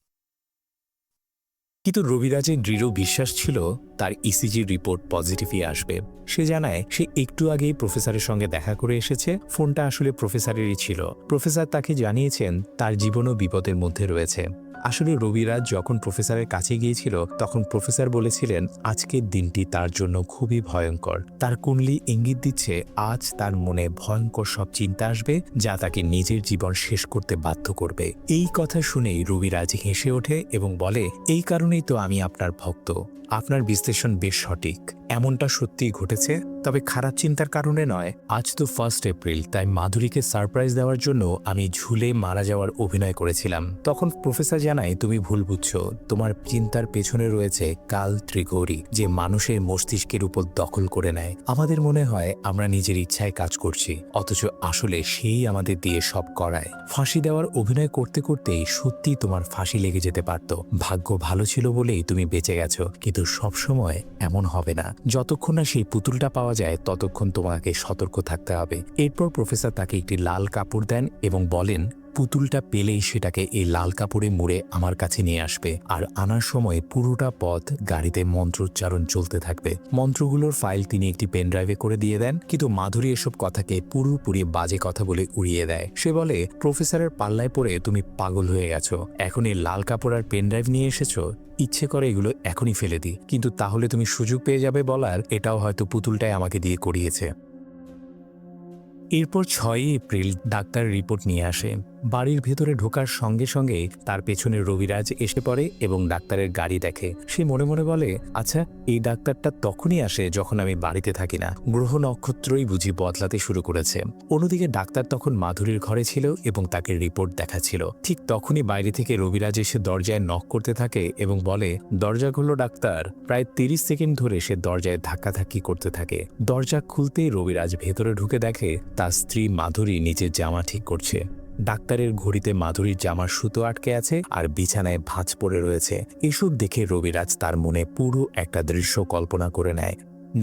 কিন্তু রবিরাজের দৃঢ় বিশ্বাস ছিল তার ইসিজির রিপোর্ট পজিটিভই আসবে। সে জানায় সে একটু আগেই প্রফেসরের সঙ্গে দেখা করে এসেছে, ফোনটা আসলে প্রফেসরেরই ছিল। প্রফেসর তাকে জানিয়েছেন তার জীবনও বিপদের মধ্যে রয়েছে। আসলে রবিরাজ যখন প্রফেসরের কাছে গিয়েছিল তখন প্রফেসর বলেছিলেন আজকের দিনটি তার জন্য খুবই ভয়ঙ্কর। তার কুণ্ডলী ইঙ্গিত দিচ্ছে আজ তার মনে ভয়ঙ্কর সব চিন্তা আসবে যা তাকে নিজের জীবন শেষ করতে বাধ্য করবে। এই কথা শুনেই রবিরাজ হেসে ওঠে এবং বলে এই কারণেই তো আমি আপনার ভক্ত, আপনার বিশ্লেষণ বেশ সঠিক। এমনটা সত্যিই ঘটেছে, তবে খারাপ চিন্তার কারণে নয়। আজ তো 1 এপ্রিল, তাই মাধুরীকে সারপ্রাইজ দেওয়ার জন্য আমি ঝুলে মারা যাওয়ার অভিনয় করেছিলাম। তখন প্রফেসর জানায় তুমি ভুল বুঝছো, তোমার চিন্তার পেছনে রয়েছে কাল ত্রিগৌরী, যে মানুষের মস্তিষ্কের উপর দখল করে নেয়। আমাদের মনে হয় আমরা নিজের ইচ্ছায় কাজ করছি, অথচ আসলে সেই আমাদের দিয়ে সব করায়। ফাঁসি দেওয়ার অভিনয় করতে করতেই সত্যি তোমার ফাঁসি লেগে যেতে পারত। ভাগ্য ভালো ছিল বলেই তুমি বেঁচে গেছো, কিন্তু সবসময় এমন হবে না। যতক্ষণ না সেই পুতুলটা পাওয়া যায় ততক্ষণ তোমাকে সতর্ক থাকতে হবে। এরপর প্রফেসর তাকে একটি লাল কাপড় দেন এবং বলেন পুতুলটা পেলেই সেটাকে এই লাল কাপড়ে মুড়ে আমার কাছে নিয়ে আসবে, আর আনার সময় পুরোটা পথ গাড়িতে মন্ত্রোচ্চারণ চলতে থাকবে। মন্ত্রগুলোর ফাইল তিনি একটি পেনড্রাইভে করে দিয়ে দেন, কিন্তু মাধুরী এসব কথাকে পুরোপুরি বাজে কথা বলে উড়িয়ে দেয়। সে বলে প্রফেসরের পাল্লায় পড়ে তুমি পাগল হয়ে গেছো, এখন এই লাল কাপড় আর পেনড্রাইভ নিয়ে এসেছো, ইচ্ছে করে এগুলো এখনই ফেলে দিই, কিন্তু তাহলে তুমি সুযোগ পেয়ে যাবে বলার এটাও হয়তো পুতুলটাই আমাকে দিয়ে করিয়েছে। এরপর 6 এপ্রিল ডাক্তার রিপোর্ট নিয়ে আসে। বাড়ির ভেতরে ঢোকার সঙ্গে সঙ্গে তার পেছনে রবিরাজ এসে পড়ে এবং ডাক্তারের গাড়ি দেখে। সে মনে মনে বলে আচ্ছা, এই ডাক্তারটা তখনই আসে যখন আমি বাড়িতে থাকি না, গ্রহ নক্ষত্রই বুঝি বদলাতে শুরু করেছে। অন্যদিকে ডাক্তার তখন মাধুরীর ঘরে ছিল এবং তাকে রিপোর্ট দেখাচ্ছিল। ঠিক তখনই বাইরে থেকে রবিরাজ এসে দরজায় নক করতে থাকে এবং বলে দরজা খুলল ডাক্তার। প্রায় 30 সেকেন্ড ধরে সে দরজায় ধাক্কাধাক্কি করতে থাকে। দরজা খুলতেই রবিরাজ ভেতরে ঢুকে দেখে তার স্ত্রী মাধুরী নিজের জামা ঠিক করছে। ডাক্তারের ঘড়িতে মাধুরীর জামার সুতো আটকে আছে আর বিছানায় ভাঁজ পড়ে রয়েছে। এসব দেখে রবিরাজ তার মনে পুরো একটা দৃশ্য কল্পনা করে নেয়।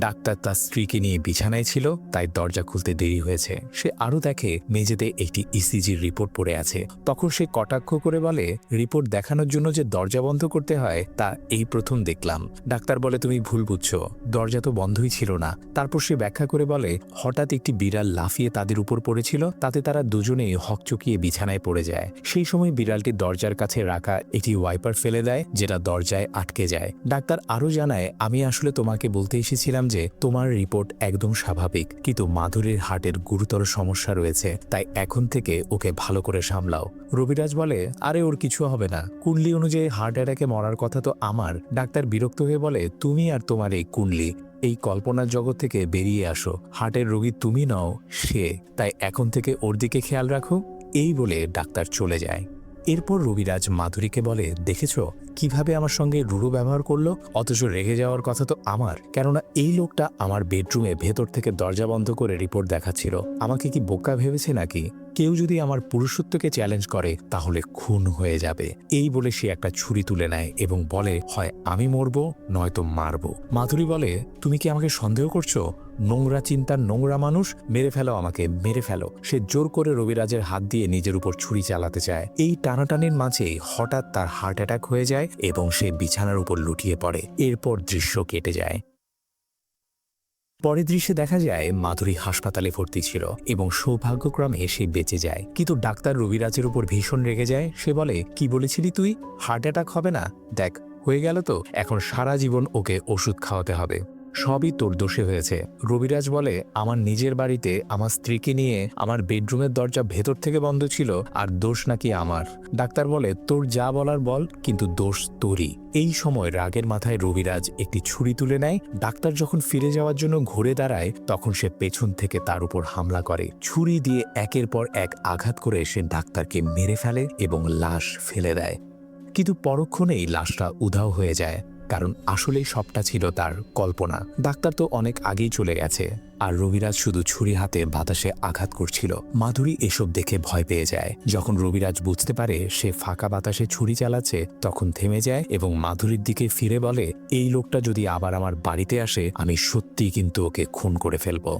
ডাক্তার তার স্ত্রীকে নিয়ে বিছানায় ছিল, তাই দরজা খুলতে দেরি হয়েছে। সে আরও দেখে মেঝেতে একটি ইসিজির রিপোর্ট পড়ে আছে। তখন সে কটাক্ষ করে বলে রিপোর্ট দেখানোর জন্য যে দরজা বন্ধ করতে হয় তা এই প্রথম দেখলাম। ডাক্তার বলে তুমি ভুল বুঝছো, দরজা তো বন্ধই ছিল না। তারপর সে ব্যাখ্যা করে বলে হঠাৎ একটি বিড়াল লাফিয়ে তাদের উপর পড়েছিল, তাতে তারা দুজনেই হকচকিয়ে বিছানায় পড়ে যায়। সেই সময় বিড়ালটি দরজার কাছে রাখা একটি ওয়াইপার ফেলে দেয়, যেটা দরজায় আটকে যায়। ডাক্তার আরও জানায় আমি আসলে তোমাকে বলতে এসেছিলাম যে তোমার রিপোর্ট একদম স্বাভাবিক, কিন্তু মাধুরীর হার্টের গুরুতর সমস্যা রয়েছে, তাই এখন থেকে ওকে ভালো করে সামলাও। রবিরাজ বলে আরে ওর কিছু হবে না, কুণ্ডলী অনুযায়ী হার্ট অ্যাটাকে মরার কথা তো আমার। ডাক্তার বিরক্ত হয়ে বলে তুমি আর তোমার এই কুণ্ডলী, এই কল্পনার জগৎ থেকে বেরিয়ে আসো। হার্টের রোগী তুমি নও, সে, তাই এখন থেকে ওর দিকে খেয়াল রাখো। এই বলে ডাক্তার চলে যায়। এরপর রবিরাজ মাধুরীকে বলে দেখেছো কিভাবে আমার সঙ্গে রূঢ় ব্যবহার করলো, অথচ রেগে যাওয়ার কথা তো আমার, কেননা এই লোকটা আমার বেডরুমে ভেতর থেকে দরজা বন্ধ করে রিপোর্ট দেখাচ্ছিল। আমাকে কি বোকা ভেবেছে নাকি? কেউ যদি আমার পুরুষত্বকে চ্যালেঞ্জ করে তাহলে খুন হয়ে যাবে। এই বলে সে একটা ছুরি তুলে নেয় এবং বলে হয় আমি মরবো নয়তো মারবো। মাধুরী বলে তুমি কি আমাকে সন্দেহ করছো? নোংরা চিন্তার নোংরা মানুষ, মেরে ফেলো আমাকে, মেরে ফেলো। সে জোর করে রবিরাজের হাত দিয়ে নিজের উপর ছুরি চালাতে চায়। এই টানাটানির মাঝে হঠাৎ তার হার্ট অ্যাটাক হয়ে যায় এবং সে বিছানার উপর লুটিয়ে পড়ে। এরপর দৃশ্য কেটে যায়। পরের দৃশ্যে দেখা যায় মাধুরী হাসপাতালে ভর্তি ছিল এবং সৌভাগ্যক্রমে সে বেঁচে যায়। কিন্তু ডাক্তার রবিরাজের উপর ভীষণ রেগে যায়। সে বলে কি বলেছিলি তুই, হার্ট অ্যাটাক হবে না? দেখ হয়ে গেল তো, এখন সারা জীবন ওকে ওষুধ খাওয়াতে হবে। সবই তোর দোষে হয়েছে। রবিরাজ বলে, আমার নিজের বাড়িতে আমার স্ত্রীকে নিয়ে আমার বেডরুমের দরজা ভেতর থেকে বন্ধ ছিল, আর দোষ নাকি আমার। ডাক্তার বলে, তোর যা বলার বল, কিন্তু দোষ তোরই। এই সময় রাগের মাথায় রবিরাজ একটি ছুরি তুলে নেয়। ডাক্তার যখন ফিরে যাওয়ার জন্য ঘুরে দাঁড়ায়, তখন সে পেছন থেকে তার উপর হামলা করে। ছুরি দিয়ে একের পর এক আঘাত করে সে ডাক্তারকে মেরে ফেলে এবং লাশ ফেলে দেয়। কিন্তু পরক্ষণেই লাশটা উধাও হয়ে যায়, কারণ আসলেই সবটা ছিল তার কল্পনা। ডাক্তার তো অনেক আগেই চলে গেছে, আর রবিরাজ শুধু ছুরি হাতে বাতাসে আঘাত করছিল। মাধুরী এসব দেখে ভয় পেয়ে যায়। যখন রবিরাজ বুঝতে পারে সে ফাঁকা বাতাসে ছুরি চালাচ্ছে, তখন থেমে যায় এবং মাধুরীর দিকে ফিরে বলে, এই লোকটা যদি আবার আমার বাড়িতে আসে, আমি সত্যিই কিন্তু ওকে খুন করে ফেলবো।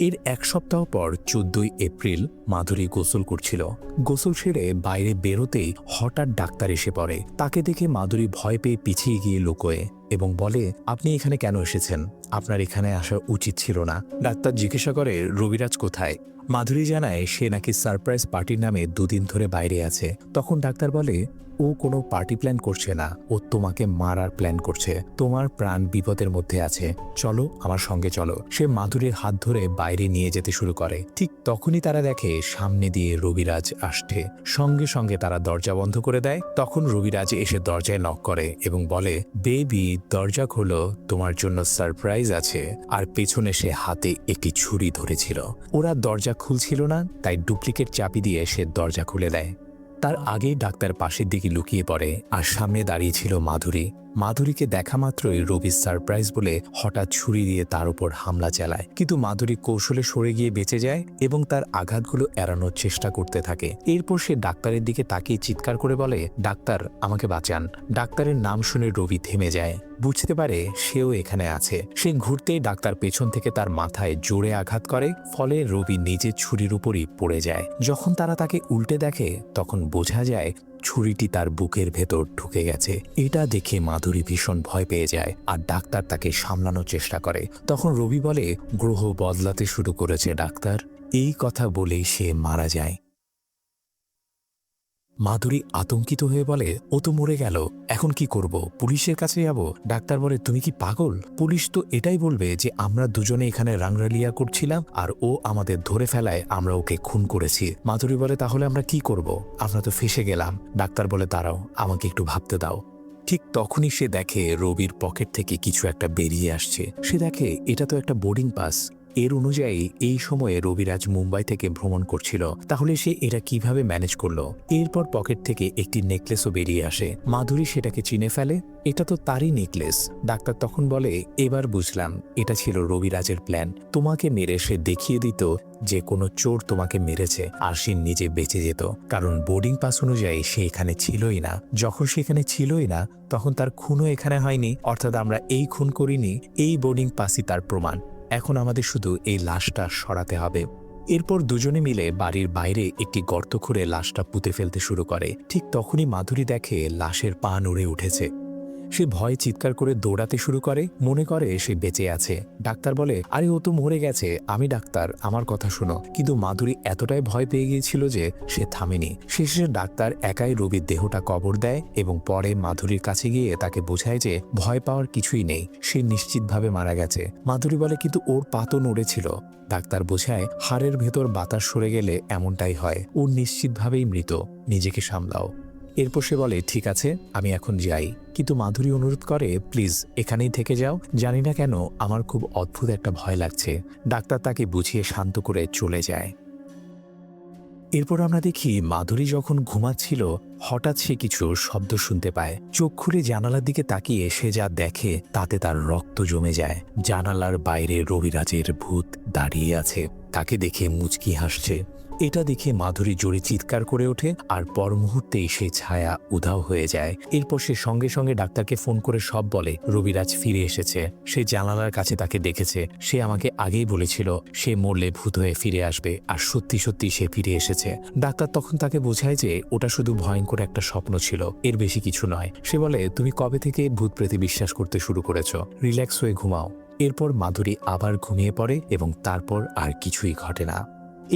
এর এক সপ্তাহ পর 14 এপ্রিল মাধুরী গোসল করছিল। গোসল সেরে বাইরে বেরোতেই হঠাৎ ডাক্তার এসে পড়ে। তাকে দেখে মাধুরী ভয় পেয়ে পিছিয়ে গিয়ে লুকোয় এবং বলে, আপনি এখানে কেন এসেছেন? আপনার এখানে আসা উচিত ছিল না। ডাক্তার জিজ্ঞাসা করে, রবিরাজ কোথায়? মাধুরী জানায় সে নাকি সারপ্রাইজ পার্টির নামে 2 দিন ধরে বাইরে আছে। তখন ডাক্তার বলে, ও কোনো পার্টি প্ল্যান করছে না, ও তোমাকে মারার প্ল্যান করছে। তোমার প্রাণ বিপদের মধ্যে আছে, চলো আমার সঙ্গে চলো। সে মাধুরীর হাত ধরে বাইরে নিয়ে যেতে শুরু করে। ঠিক তখনই তারা দেখে সামনে দিয়ে রবিরাজ আসছে। সঙ্গে সঙ্গে তারা দরজা বন্ধ করে দেয়। তখন রবিরাজ এসে দরজায় নক করে এবং বলে, বেবি দরজা খোলো, তোমার জন্য সারপ্রাইজ আছে। আর পেছনে সে হাতে একটি ছুরি ধরেছিল। ওরা দরজা খুলছিল না, তাই ডুপ্লিকেট চাবি দিয়ে সে দরজা খুলে দেয়। তার আগেই ডাক্তার পাশের দিকে লুকিয়ে পড়ে, আর সামনে দাঁড়িয়ে ছিল মাধুরী। মাধুরীকে দেখা মাত্রই রবির সারপ্রাইজ বলে হঠাৎ ছুরি দিয়ে তার উপর হামলা চালায়, কিন্তু মাধুরী কৌশলে সরে গিয়ে বেঁচে যায় এবং তার আঘাতগুলো এড়ানোর চেষ্টা করতে থাকে। এরপর সে ডাক্তারের দিকে তাকিয়ে চিৎকার করে বলে, ডাক্তার আমাকে বাঁচান। ডাক্তারের নাম শুনে রবি থেমে যায়, বুঝতে পারে সেও এখানে আছে। সে ঘুরতেই ডাক্তার পেছন থেকে তার মাথায় জোরে আঘাত করে, ফলে রবি নিজের ছুরির উপরই পড়ে যায়। যখন তারা তাকে উল্টে দেখে, তখন বোঝা যায় ছুরিটি তার বুকের ভেতর ঢুকে গেছে। এটা দেখে মাধুরী ভীষণ ভয় পেয়ে যায়, আর ডাক্তার তাকে সামলানোর চেষ্টা করে। তখন রবি বলে, গ্রহ বদলাতে শুরু করেছে ডাক্তার। এই কথা বলেই সে মারা যায়। মাধুরী আতঙ্কিত হয়ে বলে, ও তো মরে গেল, এখন কি করব? পুলিশের কাছে যাব? ডাক্তার বলে, তুমি কি পাগল? পুলিশ তো এটাই বলবে যে আমরা দুজনে এখানে রাংরালিয়া করছিলাম, আর ও আমাদের ধরে ফেলায় আমরা ওকে খুন করেছি। মাধুরী বলে, তাহলে আমরা কি করব? আমরা তো ফেসে গেলাম। ডাক্তার বলে, দাঁড়াও, আমাকে একটু ভাবতে দাও। ঠিক তখনই সে দেখে রবির পকেট থেকে কিছু একটা বেরিয়ে আসছে। সে দেখে এটা তো একটা বোর্ডিং পাস। এর অনুযায়ী এই সময়ে রবিরাজ মুম্বাই থেকে ভ্রমণ করছিল। তাহলে সে এটা কিভাবে ম্যানেজ করলো? এরপর পকেট থেকে একটি নেকলেসও বেরিয়ে আসে। মাধুরী সেটাকে চিনে ফেলে, এটা তো তারই নেকলেস। ডাক্তার তখন বলে, এবার বুঝলাম এটা ছিল রবিরাজের প্ল্যান। তোমাকে মেরে সে দেখিয়ে দিত যে কোনো চোর তোমাকে মেরেছে, আর সে নিজে বেঁচে যেত, কারণ বোর্ডিং পাস অনুযায়ী সে এখানে ছিলই না। যখন সেখানে ছিলই না, তখন তার খুনও এখানে হয়নি, অর্থাৎ আমরা এই খুন করিনি। এই বোর্ডিং পাসই তার প্রমাণ। এখন আমাদের শুধু এই লাশটা সরাতে হবে। এরপর দুজনে মিলে বাড়ির বাইরে একটি গর্ত খুঁড়ে লাশটা পুঁতে ফেলতে শুরু করে। ঠিক তখনই মাধুরী দেখে লাশের পা নড়ে উঠেছে। সে ভয়ে চিৎকার করে দৌড়াতে শুরু করে, মনে করে সে বেঁচে আছে। ডাক্তার বলে, আরে ও তো মরে গেছে, আমি ডাক্তার, আমার কথা শোনো। কিন্তু মাধুরী এতটাই ভয় পেয়ে গিয়েছিল যে সে থামেনি। শেষে ডাক্তার একাই রবির দেহটা কবর দেয় এবং পরে মাধুরীর কাছে গিয়ে তাকে বোঝায় যে ভয় পাওয়ার কিছুই নেই, সে নিশ্চিতভাবে মারা গেছে। মাধুরী বলে, কিন্তু ওর পা তো নড়েছিল। ডাক্তার বোঝায়, হাড়ের ভেতর বাতাস সরে গেলে এমনটাই হয়, ও নিশ্চিতভাবেই মৃত, নিজেকে সামলাও। এরপর সে বলে, ঠিক আছে, আমি এখন যাই। কিন্তু মাধুরী অনুরোধ করে, প্লিজ এখানেই থেকে যাও, জানি না কেন আমার খুব অদ্ভুত একটা ভয় লাগছে। ডাক্তার তাকে বুঝিয়ে শান্ত করে চলে যায়। এরপর আমরা দেখি মাধুরী যখন ঘুমাচ্ছিল, হঠাৎ সে কিছু শব্দ শুনতে পায়। চোখ খুলে জানালার দিকে তাকিয়ে সে যা দেখে তাতে তার রক্ত জমে যায়। জানালার বাইরে রবিরাজের ভূত দাঁড়িয়ে আছে, তাকে দেখে মুচকি হাসছে। এটা দেখে মাধুরী জোরে চিৎকার করে ওঠে, আর পর মুহূর্তেই সে ছায়া উধাও হয়ে যায়। এরপর সে সঙ্গে সঙ্গে ডাক্তারকে ফোন করে সব বলে, রবিরাজ ফিরে এসেছে, সে জানালার কাছে তাকে দেখেছে, সে আমাকে আগেই বলেছিল সে মরলে ভূত হয়ে ফিরে আসবে, আর সত্যি সত্যি সে ফিরে এসেছে। ডাক্তার তখন তাকে বোঝায় যে ওটা শুধু ভয়ঙ্কর একটা স্বপ্ন ছিল, এর বেশি কিছু নয়। সে বলে, তুমি কবে থেকে ভূত প্রেতে বিশ্বাস করতে শুরু করেছ? রিল্যাক্স হয়ে ঘুমাও। এরপর মাধুরী আবার ঘুমিয়ে পড়ে এবং তারপর আর কিছুই ঘটে না।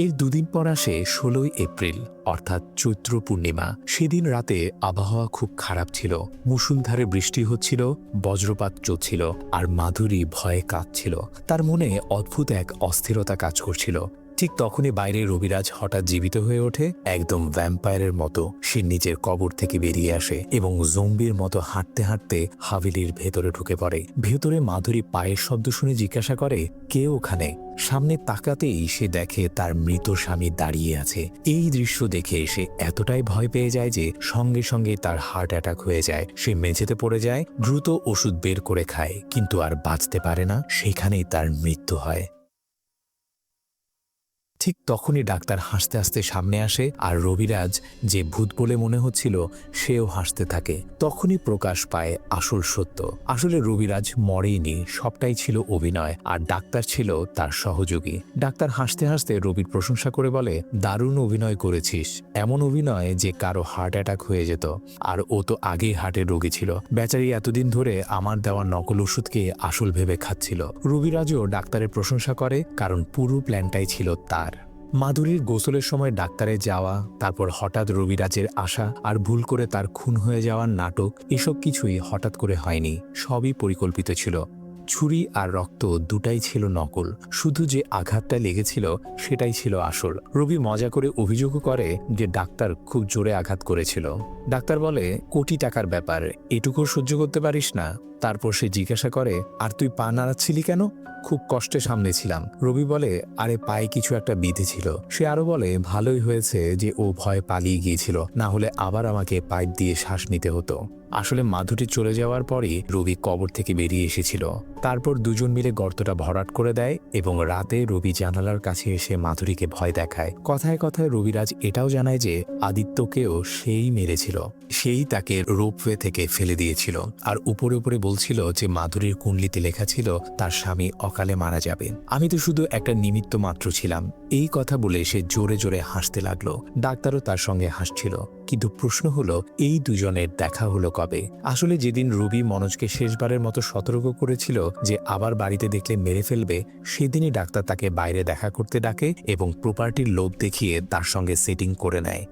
এর দুদিন পর আসে 16 এপ্রিল, অর্থাৎ চৈত্র পূর্ণিমা। সেদিন রাতে আবহাওয়া খুব খারাপ ছিল। মুষলধারে বৃষ্টি হচ্ছিল, বজ্রপাত চলছিল, আর মাধুরী ভয়ে কাঁপছিল। তার মনে অদ্ভুত এক অস্থিরতা কাজ করছিল। ঠিক তখনই বাইরে রবিরাজ হঠাৎ জীবিত হয়ে ওঠে, একদম ভ্যাম্পায়ারের মতো। সে নিজের কবর থেকে বেরিয়ে আসে এবং জম্বির মতো হাঁটতে হাঁটতে হাভেলির ভেতরে ঢুকে পড়ে। ভেতরে মাধুরী পায়ের শব্দ শুনে জিজ্ঞাসা করে, কে ওখানে? সামনে তাকাতেই সে দেখে তার মৃত স্বামী দাঁড়িয়ে আছে। এই দৃশ্য দেখে সে এতটাই ভয় পেয়ে যায় যে সঙ্গে সঙ্গে তার হার্ট অ্যাটাক হয়ে যায়। সে মেঝেতে পড়ে যায়, দ্রুত ওষুধ বের করে খায়, কিন্তু আর বাঁচতে পারে না। সেখানেই তার মৃত্যু হয়। ঠিক তখনই ডাক্তার হাসতে হাসতে সামনে আসে, আর রবিরাজ, যে ভূত বলে মনে হচ্ছিল, সেও হাসতে থাকে। তখনই প্রকাশ পায় আসল সত্য। আসলে রবিরাজ মরেইনি, সবটাই ছিল অভিনয়, আর ডাক্তার ছিল তার সহযোগী। ডাক্তার হাসতে হাসতে রবির প্রশংসা করে বলে, দারুণ অভিনয় করেছিস। এমন অভিনয় যে কারো হার্ট অ্যাটাক হয়ে যেত, আর ও তো আগেই হার্টের রোগী ছিল। বেচারি এতদিন ধরে আমার দেওয়া নকল ওষুধকে আসল ভেবে খাচ্ছিল। রবিরাজও ডাক্তারের প্রশংসা করে, কারণ পুরো প্ল্যানটাই ছিল তার। মাধুরীর গোসলের সময় ডাক্তারে যাওয়া, তারপর হঠাৎ রবিরাজের আসা, আর ভুল করে তার খুন হয়ে যাওয়ার নাটক, এসব কিছুই হঠাৎ করে হয়নি, সবই পরিকল্পিত ছিল। ছুরি আর রক্ত দুটাই ছিল নকল, শুধু যে আঘাতটা লেগেছিল সেটাই ছিল আসল। রবি মজা করে অভিযোগও করে যে ডাক্তার খুব জোরে আঘাত করেছিল। ডাক্তার বলে, কোটি টাকার ব্যাপার, এটুকু সহ্য করতে পারিস না? তারপর সে জিজ্ঞাসা করে, আর তুই পা নাড়াচ্ছিলি কেন? খুব কষ্টে সামনেছিলাম। রবি বলে, আরে পায়ে কিছু একটা বিঁধেছিল। সে আরো বলে, ভালোই হয়েছে যে ও ভয় পালিয়ে গিয়েছিল, না হলে আবার আমাকে পাইপ দিয়ে শ্বাস নিতে হতো। আসলে মাধুরী চলে যাওয়ার পরই রবি কবর থেকে বেরিয়ে এসেছিল। তারপর দুজন মিলে গর্তটা ভরাট করে দেয় এবং রাতে রবি জানালার কাছে এসে মাধুরীকে ভয় দেখায়। কথায় কথায় রবিরাজ এটাও জানায় যে আদিত্যকেও সেই মেরেছিল, সেই তাকে রোপওয়ে থেকে ফেলে দিয়েছিল, আর উপরে উপরে বলছিল যে মাধুরীর কুণ্ডলিতে লেখা ছিল তার স্বামী অকালে মারা যাবে। আমি তো শুধু একটা নিমিত্ত মাত্র ছিলাম। এই কথা বলে সে জোরে জোরে হাসতে লাগলো। ডাক্তারও তার সঙ্গে হাসছিল। কিন্তু প্রশ্ন হলো, এই দুজনের দেখা হলো কবে? আসলে যেদিন রবি মনোজকে শেষবারের মতো সতর্ক করেছিল যে আবার বাড়িতে দেখলে মেরে ফেলবে, সেদিনই ডাক্তার তাকে বাইরে দেখা করতে ডাকে এবং প্রপার্টির লোভ দেখিয়ে তার সঙ্গে সেটিং করে নেয়।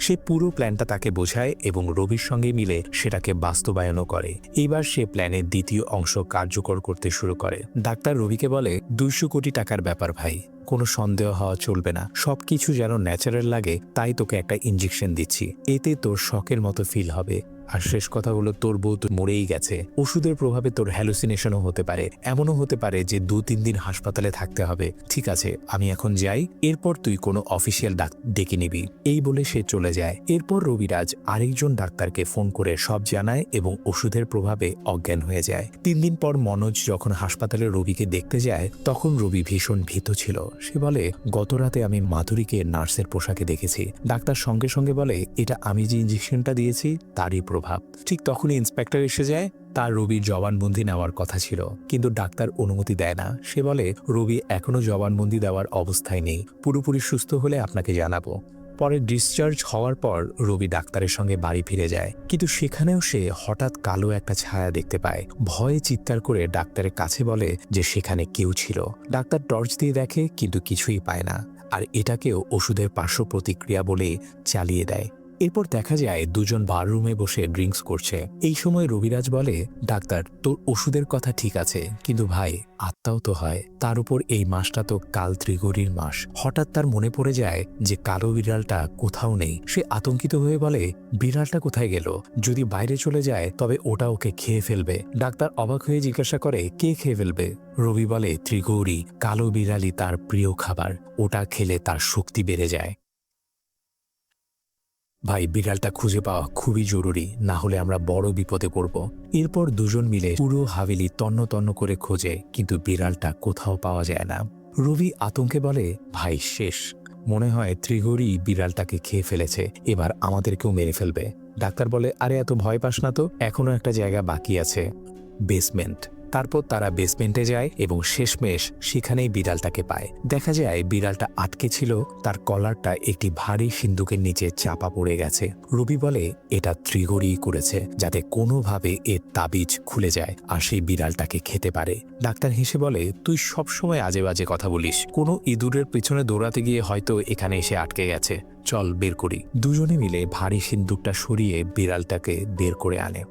সে পুরো প্ল্যানটা তাকে বোঝায় এবং রবির সঙ্গে মিলে সেটাকে বাস্তবায়নও করে। এইবার সে প্ল্যানের দ্বিতীয় অংশ কার্যকর করতে শুরু করে। ডাক্তার রবিকে বলে, 200 কোটি টাকার ব্যাপার ভাই, কোনো সন্দেহ হওয়া চলবে না। সবকিছু যেন ন্যাচারাল লাগে, তাই তোকে একটা ইঞ্জেকশন দিচ্ছি। এতে তোর শখের মতো ফিল হবে। আর শেষ কথা হলো, তোর বউ তো মরেই গেছে। ওষুধের প্রভাবে তোর হ্যালুসিনেশনও হতে পারে। এমনও হতে পারে যে 2-3 দিন হাসপাতালে থাকতে হবে। ঠিক আছে, আমি এখন যাই, এরপর তুই কোনো অফিসিয়াল ডেকে নিবি। এই বলে সে চলে যায়। এরপর রবিরাজ আরেকজন ডাক্তারকে ফোন করে সব জানায় এবং ওষুধের প্রভাবে অজ্ঞান হয়ে যায়। 3 দিন পর মনোজ যখন হাসপাতালে রবিকে দেখতে যায়, তখন রবি ভীষণ ভীত ছিল। সে বলে, গত রাতে আমি মাধুরীকে নার্সের পোশাকে দেখেছি। ডাক্তার সঙ্গে সঙ্গে বলে, এটা আমি যে ইঞ্জেকশনটা দিয়েছি তারই প্রভাব। ঠিক তখনই ইন্সপেক্টর এসে যায়। তার রবির জবানবন্দি নেওয়ার কথা ছিল, কিন্তু ডাক্তার অনুমতি দেয় না। সে বলে, রবি এখনো জবানবন্দি দেওয়ার অবস্থায় নেই, পুরোপুরি সুস্থ হলে আপনাকে জানাবো। পরে ডিসচার্জ হওয়ার পর রবি ডাক্তারের সঙ্গে বাড়ি ফিরে যায়, কিন্তু সেখানেও সে হঠাৎ কালো একটা ছায়া দেখতে পায়। ভয়ে চিৎকার করে ডাক্তারের কাছে বলে যে সেখানে কেউ ছিল। ডাক্তার টর্চ দিয়ে দেখে, কিন্তু কিছুই পায় না, আর এটাকেও ওষুধের পার্শ্ব প্রতিক্রিয়া বলে চালিয়ে দেয়। এরপর দেখা যায় দুজন বাররুমে বসে ড্রিঙ্কস করছে। এই সময় রবিরাজ বলে, ডাক্তার, তোর ওষুধের কথা ঠিক আছে, কিন্তু ভাই, আত্মাও তো হয়। তার উপর এই মাসটা তো কাল ত্রিগৌরীর মাস। হঠাৎ তার মনে পড়ে যায় যে কালো বিড়ালটা কোথাও নেই। সে আতঙ্কিত হয়ে বলে, বিড়ালটা কোথায় গেল? যদি বাইরে চলে যায় তবে ওটা ওকে খেয়ে ফেলবে। ডাক্তার অবাক হয়ে জিজ্ঞাসা করে, কে খেয়ে ফেলবে? রবি বলে, ত্রিগৌরী। কালো বিড়ালই তার প্রিয় খাবার, ওটা খেলে তার শক্তি বেড়ে যায়। ভাই, বিড়ালটা খুঁজে পাওয়া খুবই জরুরি, না হলে আমরা বড় বিপদে পড়ব। এরপর দুজন মিলে পুরো হাভেলি তন্ন তন্ন করে খোঁজে, কিন্তু বিড়ালটা কোথাও পাওয়া যায় না। রবি আতঙ্কে বলে, ভাই শেষ, মনে হয় ত্রিগৌরী বিড়ালটাকে খেয়ে ফেলেছে, এবার আমাদেরকেও মেরে ফেলবে। ডাক্তার বলে, আরে এত ভয় পাস না তো, এখনো একটা জায়গা বাকি আছে, বেসমেন্ট। তারপর তারা বেসমেন্টে যায় এবং শেষমেশ সেখানেই বিড়ালটাকে পায়। দেখা যায় বিড়ালটা আটকে ছিল, তার কলারটা একটি ভারী সিন্দুকের নিচে চাপা পড়ে গেছে। রবি বলে এটা ত্রিগড়ি করেছে যাতে কোনোভাবে এর তাবিজ খুলে যায় আর সেই বিড়ালটাকে খেতে পারে। ডাক্তার হেসে বলে, তুই সবসময় আজে বাজে কথা বলিস, কোনো ইঁদুরের পেছনে দৌড়াতে গিয়ে হয়তো এখানে এসে আটকে গেছে, চল বের করি। দুজনে মিলে ভারী সিন্দুকটা সরিয়ে বিড়ালটাকে বের করে আনে।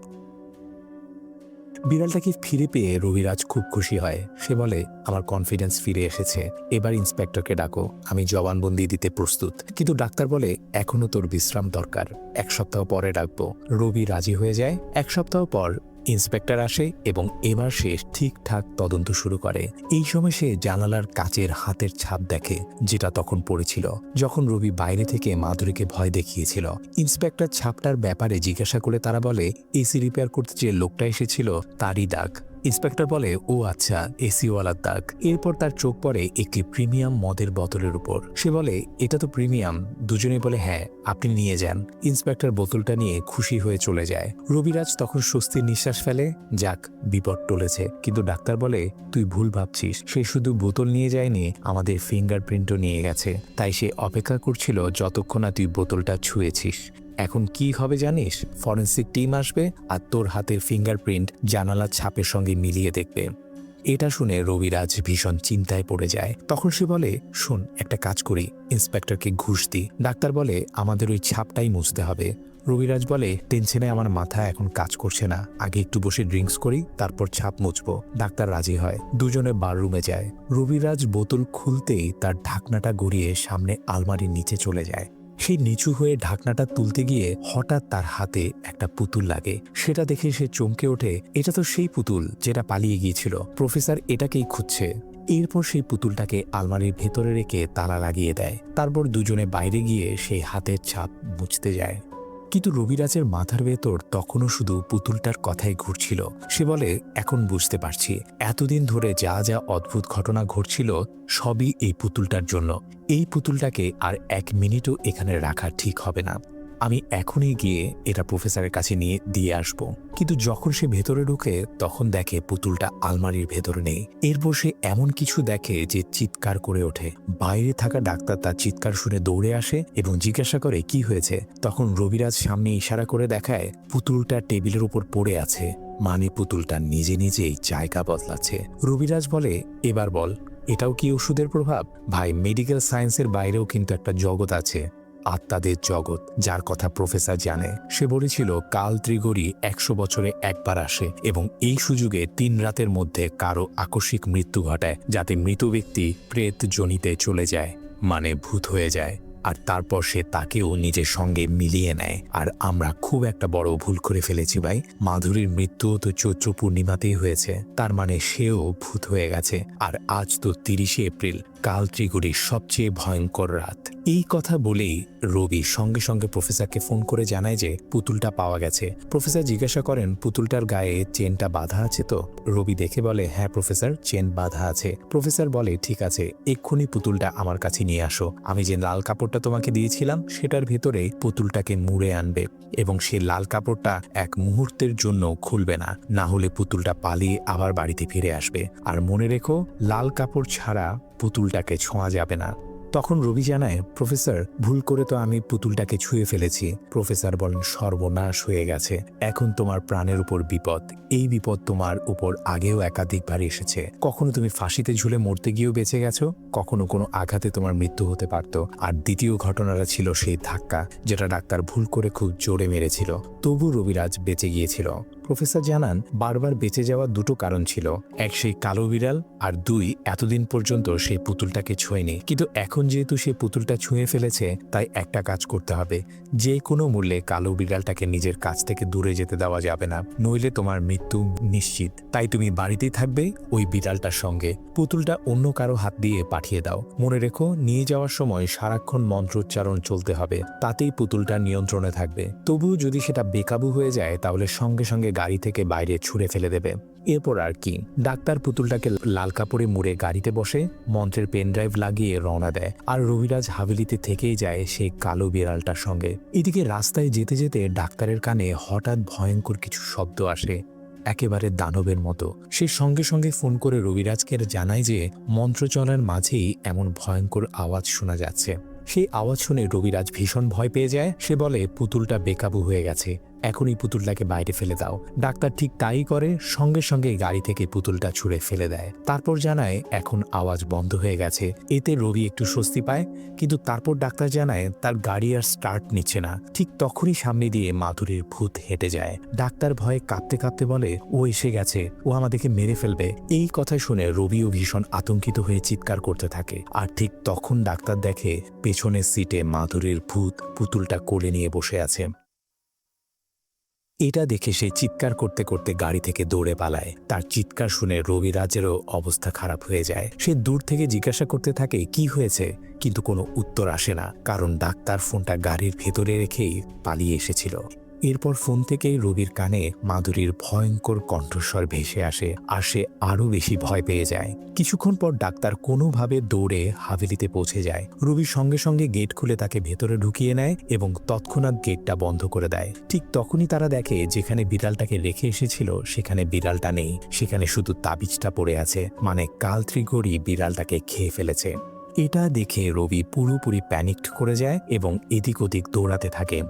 বিড়ালটাকে ফিরে পেয়ে রবিরাজ খুব খুশি হয়। সে বলে, আমার কনফিডেন্স ফিরে এসেছে, এবার ইন্সপেক্টরকে ডাকো, আমি জবানবন্দি দিতে প্রস্তুত। কিন্তু ডাক্তার বলে, এখনো তোর বিশ্রাম দরকার, 1 সপ্তাহ পরে ডাকবো। রবি রাজি হয়ে যায়। 1 সপ্তাহ পর ইন্সপেক্টর আসে এবং এবার সে ঠিকঠাক তদন্ত শুরু করে। এই সময় সে জানালার কাচের হাতের ছাপ দেখে, যেটা তখন পড়েছিল যখন রবি বাইরে থেকে মাধুরীকে ভয় দেখিয়েছিল। ইন্সপেক্টর ছাপটার ব্যাপারে জিজ্ঞাসা করে তারা বলে, এসি রিপেয়ার করতে যে লোকটা এসেছিল তারই দাগ। ইন্সপেক্টর বলে, ও আচ্ছা, এসিওয়ালার দাগ। এরপর তার চোখ পড়ে একটি প্রিমিয়াম মদের বোতলের উপর। সে বলে, এটা তো প্রিমিয়াম। দুজনে বলে, হ্যাঁ, আপনি নিয়ে যান। ইন্সপেক্টর বোতলটা নিয়ে খুশি হয়ে চলে যায়। রবিরাজ তখন স্বস্তির নিঃশ্বাস ফেলে, যাক, বিপদ টলেছে। কিন্তু ডাক্তার বলে, তুই ভুল ভাবছিস, সে শুধু বোতল নিয়ে যায়নি, আমাদের ফিঙ্গারপ্রিন্টও নিয়ে গেছে। তাই সে অপেক্ষা করছিল যতক্ষণ না তুই বোতলটা ছুঁয়েছিস। এখন কি হবে জানিস? ফরেন্সিক টিম আসবে আর তোর হাতের ফিঙ্গারপ্রিন্ট জানালার ছাপের সঙ্গে মিলিয়ে দেখবে। এটা শুনে রবিরাজ ভীষণ চিন্তায় পড়ে যায়। তখন সে বলে, শোন, একটা কাজ করি, ইন্সপেক্টরকে ঘুষ দিই। ডাক্তার বলে, আমাদের ওই ছাপটাই মুছতে হবে। রবিরাজ বলে, টেনশনে আমার মাথা এখন কাজ করছে না, আগে একটু বসে ড্রিঙ্কস করি, তারপর ছাপ মুছবো। ডাক্তার রাজি হয়। দুজনে বাররুমে যায়। রবিরাজ বোতল খুলতেই তার ঢাকনাটা গড়িয়ে সামনে আলমারির নিচে চলে যায়। সেই নিচু হয়ে ঢাকনাটা তুলতে গিয়ে হঠাৎ তার হাতে একটা পুতুল লাগে। সেটা দেখে সে চমকে ওঠে, এটা তো সেই পুতুল যেটা পালিয়ে গিয়েছিল, প্রফেসর এটাকেই খুঁজছে। এরপর সেই পুতুলটাকে আলমারির ভেতরে রেখে তালা লাগিয়ে দেয়। তারপর দুজনে বাইরে গিয়ে সেই হাতের ছাপ মুছতে যায়। কিন্তু রবিরাজের মাথার ভেতর তখনও শুধু পুতুলটার কথাই ঘুরছিল। সে বলে, এখন বুঝতে পারছি, এতদিন ধরে যা যা অদ্ভুত ঘটনা ঘটছিল সবই এই পুতুলটার জন্য। এই পুতুলটাকে আর 1 মিনিটও এখানে রাখা ঠিক হবে না। আমি এখনই গিয়ে এটা প্রফেসরের কাছে নিয়ে দিয়ে আসব। কিন্তু যখন সে ভেতরে ঢুকে তখন দেখে পুতুলটা আলমারির ভেতরে নেই। এরপর সে এমন কিছু দেখে যে চিৎকার করে ওঠে। বাইরে থাকা ডাক্তার তার চিৎকার শুনে দৌড়ে আসে এবং জিজ্ঞাসা করে কি হয়েছে। তখন রবিরাজ সামনে ইশারা করে দেখায় পুতুলটা টেবিলের উপর পড়ে আছে, মানে পুতুলটা নিজে নিজেই জায়গা বদলাচ্ছে। রবিরাজ বলে, এবার বল, এটাও কি ওষুধের প্রভাব? ভাই, মেডিকেল সায়েন্সের বাইরেও কিন্তু একটা জগৎ আছে, আত্মাদের জগৎ, যার কথা প্রফেসর জানে। সে বলেছিল কাল ত্রিগড়ি 100 বছরে একবার আসে এবং এই সুযোগে 3 রাতের মধ্যে কারো আকস্মিক মৃত্যু ঘটায়, যাতে মৃত ব্যক্তি প্রেত জনিতে চলে যায়, মানে ভূত হয়ে যায়, আর তারপর সে তাকেও নিজের সঙ্গে মিলিয়ে নেয়। আর আমরা খুব একটা বড় ভুল করে ফেলেছি ভাই। মাধুরীর মৃত্যুও তো চৈত্র পূর্ণিমাতেই হয়েছে, তার মানে সেও ভূত হয়ে গেছে। আর আজ তো 30শে এপ্রিল, কাল ত্রিগুড়ির সবচেয়ে ভয়ঙ্কর রাত। এই কথা বলেই রবি সঙ্গে সঙ্গে প্রফেসরকে ফোন করে জানায় যে পুতুলটা পাওয়া গেছে। প্রফেসর জিজ্ঞাসা করেন, পুতুলটার গায়ে চেনটা বাঁধা আছে তো? রবি দেখে বলে, হ্যাঁ প্রফেসর, চেন বাঁধা আছে। প্রফেসর বলে, ঠিক আছে, এক্ষুনি পুতুলটা আমার কাছে নিয়ে আসো। আমি যে লাল কাপড়টা তোমাকে দিয়েছিলাম সেটার ভেতরে পুতুলটাকে মুড়ে আনবে এবং সে লাল কাপড়টা 1 মুহূর্তের জন্য খুলবে না, না হলে পুতুলটা পালিয়ে আবার বাড়িতে ফিরে আসবে। আর মনে রেখো, লাল কাপড় ছাড়া পুতুলটাকে ছোঁয়া যাবে না। তখন রবি জানায়, প্রফেসর, ভুল করে তো আমি পুতুলটাকে ছুঁয়ে ফেলেছি। প্রফেসর বলেন, সর্বনাশ হয়ে গেছে, এখন তোমার প্রাণের উপর বিপদ। এই বিপদ তোমার উপর আগেও একাধিকবার এসেছে। কখনো তুমি ফাঁসিতে ঝুলে মরতে গিয়েও বেঁচে গেছো, কখনো কোনো আঘাতে তোমার মৃত্যু হতে পারত। আর দ্বিতীয় ঘটনাটা ছিল সেই ধাক্কা, যেটা ডাক্তার ভুল করে খুব জোরে মেরেছিল, তবু রবিরাজ বেঁচে গিয়েছিল। প্রফেসর জানান, বারবার বেঁচে যাওয়ার 2টো কারণ ছিল। 1, সেই কালো বিড়াল, আর 2, এতদিন পর্যন্ত সেই পুতুলটাকে ছোঁয়নি। কিন্তু এখন যেহেতু সে পুতুলটা ছুঁয়ে ফেলেছে, তাই একটা কাজ করতে হবে, যে কোনো মূল্যে কালো বিড়ালটাকে নিজের কাছ থেকে দূরে যেতে দেওয়া যাবে না, নইলে তোমার মৃত্যু নিশ্চিত। তাই তুমি বাড়িতেই থাকবে ওই বিড়ালটার সঙ্গে। পুতুলটা অন্য কারো হাত দিয়ে পাঠিয়ে দাও। মনে রেখো, নিয়ে যাওয়ার সময় সারাক্ষণ মন্ত্রোচ্চারণ চলতে হবে, তাতেই পুতুলটা নিয়ন্ত্রণে থাকবে। তবুও যদি সেটা বেকাবু হয়ে যায় তাহলে সঙ্গে সঙ্গে গাড়ি থেকে বাইরে ছুঁড়ে ফেলে দেবে। এরপর আর কি, ডাক্তার পুতুলটাকে লাল কাপড়ে মুড়ে গাড়িতে বসে মন্ত্রের পেনড্রাইভ লাগিয়ে রওনা দেয়। আর রবিরাজ হাভেলিতে থেকেই যায় সেই কালো বিড়ালটার সঙ্গে। এদিকে রাস্তায় যেতে যেতে ডাক্তারের কানে হঠাৎ ভয়ঙ্কর কিছু শব্দ আসে। একেবারে দানবের মতো। সে সঙ্গে সঙ্গে ফোন করে রবিরাজকে জানায় যে মন্ত্র চলার মাঝেই এমন ভয়ঙ্কর আওয়াজ শোনা যাচ্ছে। সেই আওয়াজ শুনে রবিরাজ ভীষণ ভয় পেয়ে যায়। সে বলে পুতুলটা বেকাবু হয়ে গেছে, এখনই পুতুলটাকে বাইরে ফেলে দাও। ডাক্তার ঠিক তাই করে, সঙ্গে সঙ্গে গাড়ি থেকে পুতুলটা ছুঁড়ে ফেলে দেয়। তারপর জানায় এখন আওয়াজ বন্ধ হয়ে গেছে। এতে রবি একটু স্বস্তি পায়, কিন্তু তারপর ডাক্তার জানায় তার গাড়ি আর স্টার্ট নিচ্ছে না। ঠিক তখনই সামনে দিয়ে মাধুরীর ভূত হেঁটে যায়। ডাক্তার ভয়ে কাঁপতে কাঁপতে বলে ও এসে গেছে, ও আমাদেরকে মেরে ফেলবে। এই কথা শুনে রবিও ভীষণ আতঙ্কিত হয়ে চিৎকার করতে থাকে। আর ঠিক তখন ডাক্তার দেখে পেছনের সিটে মাধুরীর ভূত পুতুলটা কোলে নিয়ে বসে আছে। এটা দেখে সে চিৎকার করতে করতে গাড়ি থেকে দৌড়ে পালায়। তার চিৎকার শুনে রবিরাজেরও অবস্থা খারাপ হয়ে যায়। সে দূর থেকে জিজ্ঞাসা করতে থাকে কি হয়েছে, কিন্তু কোনো উত্তর আসে না, কারণ ডাক্তার ফোনটা গাড়ির ভেতরে রেখেই পালিয়ে এসেছিল। এরপর ফোন থেকেই রবির কানে মাধুরীর ভয়ঙ্কর কণ্ঠস্বর ভেসে আসে, আর সে আরও বেশি ভয় পেয়ে যায়। কিছুক্ষণ পর ডাক্তার কোনোভাবে দৌড়ে হাভেলিতে পৌঁছে যায়। রবি সঙ্গে সঙ্গে গেট খুলে তাকে ভেতরে ঢুকিয়ে নেয় এবং তৎক্ষণাৎ গেটটা বন্ধ করে দেয়। ঠিক তখনই তারা দেখে যেখানে বিড়ালটাকে রেখে এসেছিল সেখানে বিড়ালটা নেই, সেখানে শুধু তাবিজটা পড়ে আছে, মানে কাল ত্রিগড়ি বিড়ালটাকে খেয়ে ফেলেছে। এটা দেখে রবি পুরোপুরি প্যানিকড করে যায় এবং এদিক ওদিক দৌড়াতে থাকে।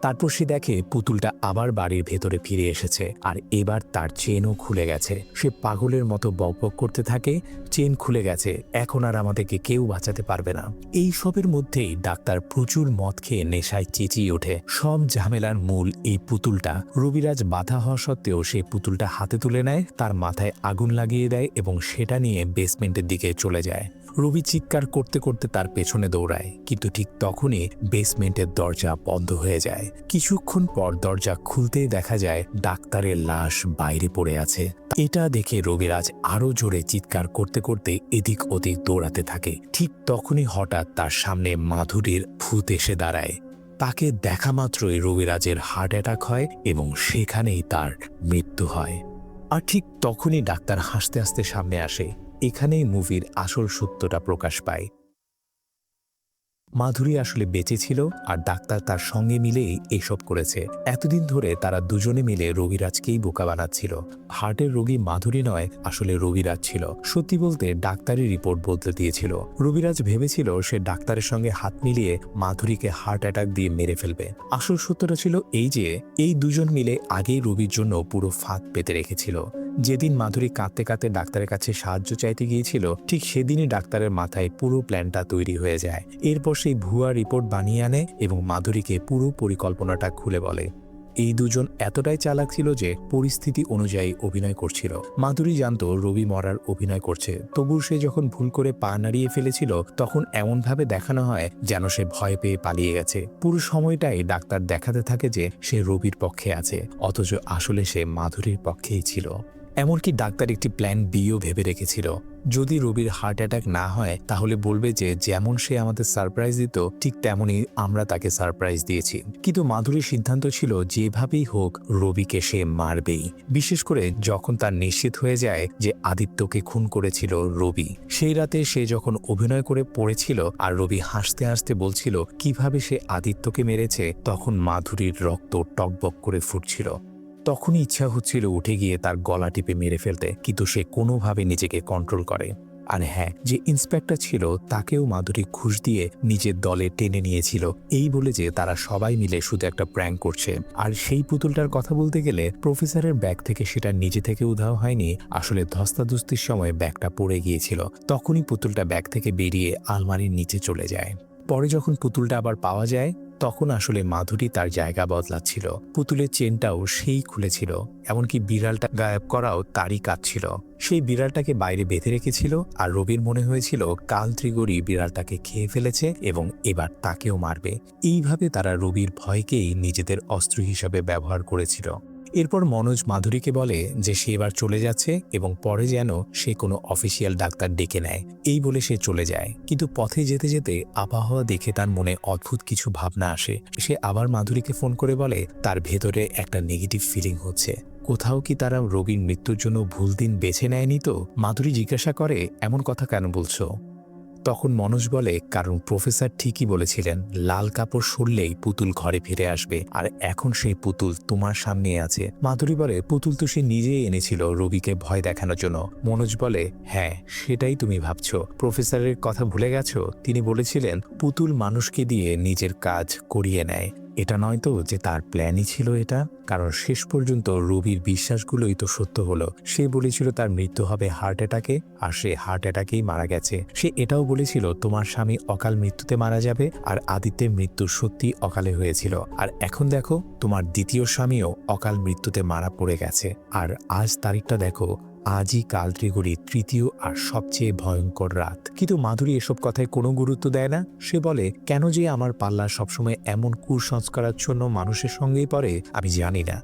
তারপর সে দেখে পুতুলটা আবার বাড়ির ভেতরে ফিরে এসেছে, আর এবার তার চেনও খুলে গেছে। সে পাগলের মতো বকবক করতে থাকে, চেন খুলে গেছে, এখন আর আমাদেরকে কেউ বাঁচাতে পারবে না। এই সবের মধ্যেই ডাক্তার প্রচুর মদ খেয়ে নেশায় চেঁচিয়ে ওঠে। সব ঝামেলার মূল এই পুতুলটা। রবিরাজ বাধা হওয়া সত্ত্বেও সে পুতুলটা হাতে তুলে নেয়, তার মাথায় আগুন লাগিয়ে দেয় এবং সেটা নিয়ে বেসমেন্টের দিকে চলে যায়। রবি চিৎকার করতে করতে তার পেছনে দৌড়ায়, কিন্তু ঠিক তখনই বেসমেন্টের দরজা বন্ধ হয়ে যায়। কিছুক্ষণ পর দরজা খুলতেই দেখা যায় ডাক্তারের লাশ বাইরে পড়ে আছে। এটা দেখে রবিরাজ আরো জোরে চিৎকার করতে করতে এদিক ওদিক দৌড়াতে থাকে। ঠিক তখনই হঠাৎ তার সামনে মাধুরীর ভূত এসে দাঁড়ায়। তাকে দেখা মাত্রই রবিরাজের হার্ট অ্যাটাক হয় এবং সেখানেই তার মৃত্যু হয়। আর ঠিক তখনই ডাক্তার হাসতে হাসতে সামনে আসে। এখানেই মুভির আসল সত্যটা প্রকাশ পায়। মাধুরী আসলে বেঁচে ছিল, আর ডাক্তার তার সঙ্গে মিলেই এসব করেছে। এতদিন ধরে তারা দুজনে মিলে রবিরাজকেই বোকা বানাচ্ছিল। হার্টের রোগী মাধুরী নয়, আসলে রবিরাজ ছিল। সত্যি বলতে ডাক্তারি রিপোর্ট বদলে দিয়েছিল। রবিরাজ ভেবেছিল সে ডাক্তারের সঙ্গে হাত মিলিয়ে মাধুরীকে হার্ট অ্যাটাক দিয়ে মেরে ফেলবে। আসল সত্যটা ছিল এই যে এই দুজন মিলে আগেই রবির জন্য পুরো ফাঁদ পেতে রেখেছিল। যেদিন মাধুরী কাঁদতে কাঁদতে ডাক্তারের কাছে সাহায্য চাইতে গিয়েছিল, ঠিক সেদিনই ডাক্তারের মাথায় পুরো প্ল্যানটা তৈরি হয়ে যায়। এরপর সেই ভুয়া রিপোর্ট বানিয়ে আনে এবং মাধুরীকে পুরো পরিকল্পনাটা খুলে বলে। এই দুজন এতটাই চালাক ছিল যে পরিস্থিতি অনুযায়ী অভিনয় করছিল। মাধুরী জানতো রবি মরার অভিনয় করছে, তবু সে যখন ভুল করে পা নাড়িয়ে ফেলেছিল তখন এমনভাবে দেখানো হয় যেন সে ভয় পেয়ে পালিয়ে গেছে। পুরো সময়টাই ডাক্তার দেখাতে থাকে যে সে রবির পক্ষে আছে, অথচ আসলে সে মাধুরীর পক্ষেই ছিল। এমনকি ডাক্তার একটি প্ল্যান বিও ভেবে রেখেছিল। যদি রবির হার্ট অ্যাটাক না হয় তাহলে বলবে যে যেমন সে আমাদের সারপ্রাইজ দিত ঠিক তেমনই আমরা তাকে সারপ্রাইজ দিয়েছি। কিন্তু মাধুরীর সিদ্ধান্ত ছিল যেভাবেই হোক রবিকে সে মারবেই। বিশেষ করে যখন তার নিশ্চিত হয়ে যায় যে আদিত্যকে খুন করেছিল রবি। সেই রাতে সে যখন অভিনয় করে পড়েছিল আর রবি হাসতে হাসতে বলছিল কিভাবে সে আদিত্যকে মেরেছে, তখন মাধুরীর রক্ত টকবক করে ফুটছিল। তখনই ইচ্ছা হচ্ছিল উঠে গিয়ে তার গলা টিপে মেরে ফেলতে, কিন্তু সে কোনোভাবে নিজেকে কন্ট্রোল করে। আর হ্যাঁ, যে ইন্সপেক্টর ছিল তাকেও মাধুরী ঘুষ দিয়ে নিজের দলে টেনে নিয়েছিল, এই বলে যে তারা সবাই মিলে শুধু একটা প্র্যাঙ্ক করছে। আর সেই পুতুলটার কথা বলতে গেলে প্রফেসরের ব্যাগ থেকে সেটা নিজে থেকে উধাও হয়নি, আসলে ধস্তাধস্তির সময় ব্যাগটা পড়ে গিয়েছিল। তখনই পুতুলটা ব্যাগ থেকে বেরিয়ে আলমারির নিচে চলে যায়। পরে যখন পুতুলটা আবার পাওয়া যায় তখন আসলে মাধুরী তার জায়গা বদলাচ্ছিল। পুতুলের চেনটাও সেই খুলেছিল, এমনকি বিড়ালটা গায়েব করাও তারই কাজ ছিল। সেই বিড়ালটাকে বাইরে বেঁধে রেখেছিল, আর রবির মনে হয়েছিল কাল ত্রিগড়ি বিড়ালটাকে খেয়ে ফেলেছে এবং এবার তাকেও মারবে। এইভাবে তারা রবির ভয়কেই নিজেদের অস্ত্র হিসাবে ব্যবহার করেছিল। এরপর মনোজ মাধুরীকে বলে যে সে এবার চলে যাচ্ছে এবং পরে যেন সে কোনো অফিসিয়াল ডাক্তার ডেকে নেয়, এই বলে সে চলে যায়। কিন্তু পথে যেতে যেতে আবহাওয়া দেখে তার মনে অদ্ভুত কিছু ভাবনা আসে। সে আবার মাধুরীকে ফোন করে বলে তার ভেতরে একটা নেগেটিভ ফিলিং হচ্ছে। কোথাও কি তারা রবির মৃত্যুর জন্য ভুল দিন বেছে নেয়নি তো? মাধুরী জিজ্ঞাসা করে এমন কথা কেন বলছো? তখন মনোজ বলে, কারণ প্রফেসর ঠিকই বলেছিলেন, লাল কাপড় সরলেই পুতুল ঘরে ফিরে আসবে, আর এখন সেই পুতুল তোমার সামনে আছে। মাধুরী বলে, পুতুল তো সে নিজেই এনেছিল রবিকে ভয় দেখানোর জন্য। মনোজ বলে, হ্যাঁ সেটাই তুমি ভাবছো। প্রফেসরের কথা ভুলে গেছো? তিনি বলেছিলেন পুতুল মানুষকে দিয়ে নিজের কাজ করিয়ে নেয়। এটা নয় তো যে তার প্ল্যানই ছিল এটা? কারণ শেষ পর্যন্ত রবির বিশ্বাসগুলোই তো সত্য হলো। সে বলেছিল তার মৃত্যু হবে হার্ট অ্যাটাকে, আর সে হার্ট অ্যাটাকেই মারা গেছে। সে এটাও বলেছিল তোমার স্বামী অকাল মৃত্যুতে মারা যাবে, আর আদিত্যের মৃত্যু সত্যি অকালে হয়েছিল। আর এখন দেখো তোমার দ্বিতীয় স্বামীও অকাল মৃত্যুতে মারা পড়ে গেছে। আর আজ তারিখটা দেখো, আজই কালত্রিগুড়ির তৃতীয় আর সবচেয়ে ভয়ঙ্কর রাত। কিন্তু মাধুরী এসব কথায় কোনো গুরুত্ব দেয় না। সে বলে, কেন যে আমার পাল্লা সবসময় এমন কুসংস্কারাচ্ছন্ন মানুষের সঙ্গেই পড়ে আমি জানি না।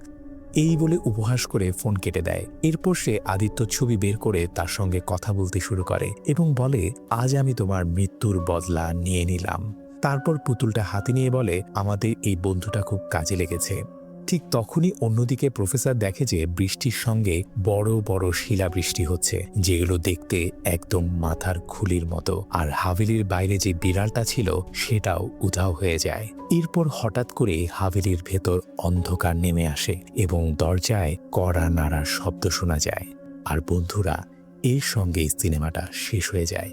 এই বলে উপহাস করে ফোন কেটে দেয়। এরপর সে আদিত্য ছবি বের করে তার সঙ্গে কথা বলতে শুরু করে এবং বলে, আজ আমি তোমার মৃত্যুর বদলা নিয়ে নিলাম। তারপর পুতুলটা হাতে নিয়ে বলে, আমাদের এই বন্ধুটা খুব কাজে লেগেছে। ঠিক তখনই অন্যদিকে প্রফেসর দেখে যে বৃষ্টির সঙ্গে বড় বড় শিলাবৃষ্টি হচ্ছে, যেগুলো দেখতে একদম মাথার খুলির মতো। আর হাভেলির বাইরে যে বিড়ালটা ছিল সেটাও উধাও হয়ে যায়। এরপর হঠাৎ করে হাভেলির ভেতর অন্ধকার নেমে আসে এবং দরজায় কড়া নাড়ার শব্দ শোনা যায়। আর বন্ধুরা, এর সঙ্গেই সিনেমাটা শেষ হয়ে যায়।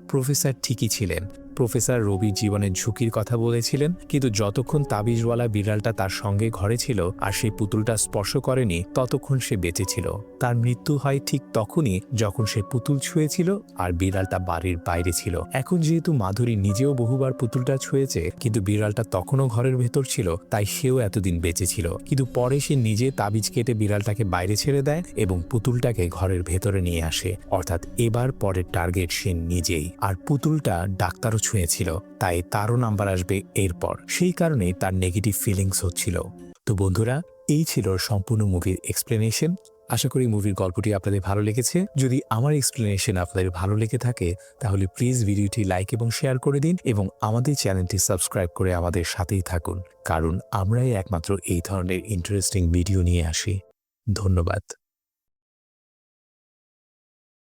প্রফেসর ঠিকই ছিলেন। প্রফেসর রবির জীবনের ঝুঁকির কথা বলেছিলেন, কিন্তু যতক্ষণ তাবিজওয়ালা বিড়ালটা তার সঙ্গে ঘরে ছিল আর সেই পুতুলটা স্পর্শ করেনি, ততক্ষণ সে বেঁচে ছিল। তার মৃত্যু হয় ঠিক তখনই যখন সে পুতুল ছুঁয়েছিল আর বিড়ালটা বাড়ির বাইরে ছিল। এখন যেহেতু মাধুরী নিজেও বহুবার পুতুলটা ছুঁয়েছে, কিন্তু বিড়ালটা তখনও ঘরের ভেতর ছিল, তাই সেও এতদিন বেঁচে ছিল। কিন্তু পরে সে নিজে তাবিজ কেটে বিড়ালটাকে বাইরে ছেড়ে দেয় এবং পুতুলটাকে ঘরের ভেতরে নিয়ে আসে। অর্থাৎ এবার পরের টার্গেট সে নিজেই। আর পুতুলটা ডাক্তারও ছুঁয়েছিল, তাই তারও নাম্বার আসবে এরপর। সেই কারণে তার নেগেটিভ ফিলিংস হচ্ছিল। তো বন্ধুরা, এই ছিল সম্পূর্ণ মুভির এক্সপ্লেনেশন। আশা করি মুভির গল্পটি আপনাদের ভালো লেগেছে। যদি আমার এক্সপ্লেনেশন আপনাদের ভালো লেগে থাকে তাহলে প্লিজ ভিডিওটি লাইক এবং শেয়ার করে দিন এবং আমাদের চ্যানেলটি সাবস্ক্রাইব করে আমাদের সাথেই থাকুন, কারণ আমরাই একমাত্র এই ধরনের ইন্টারেস্টিং ভিডিও নিয়ে আসি। ধন্যবাদ।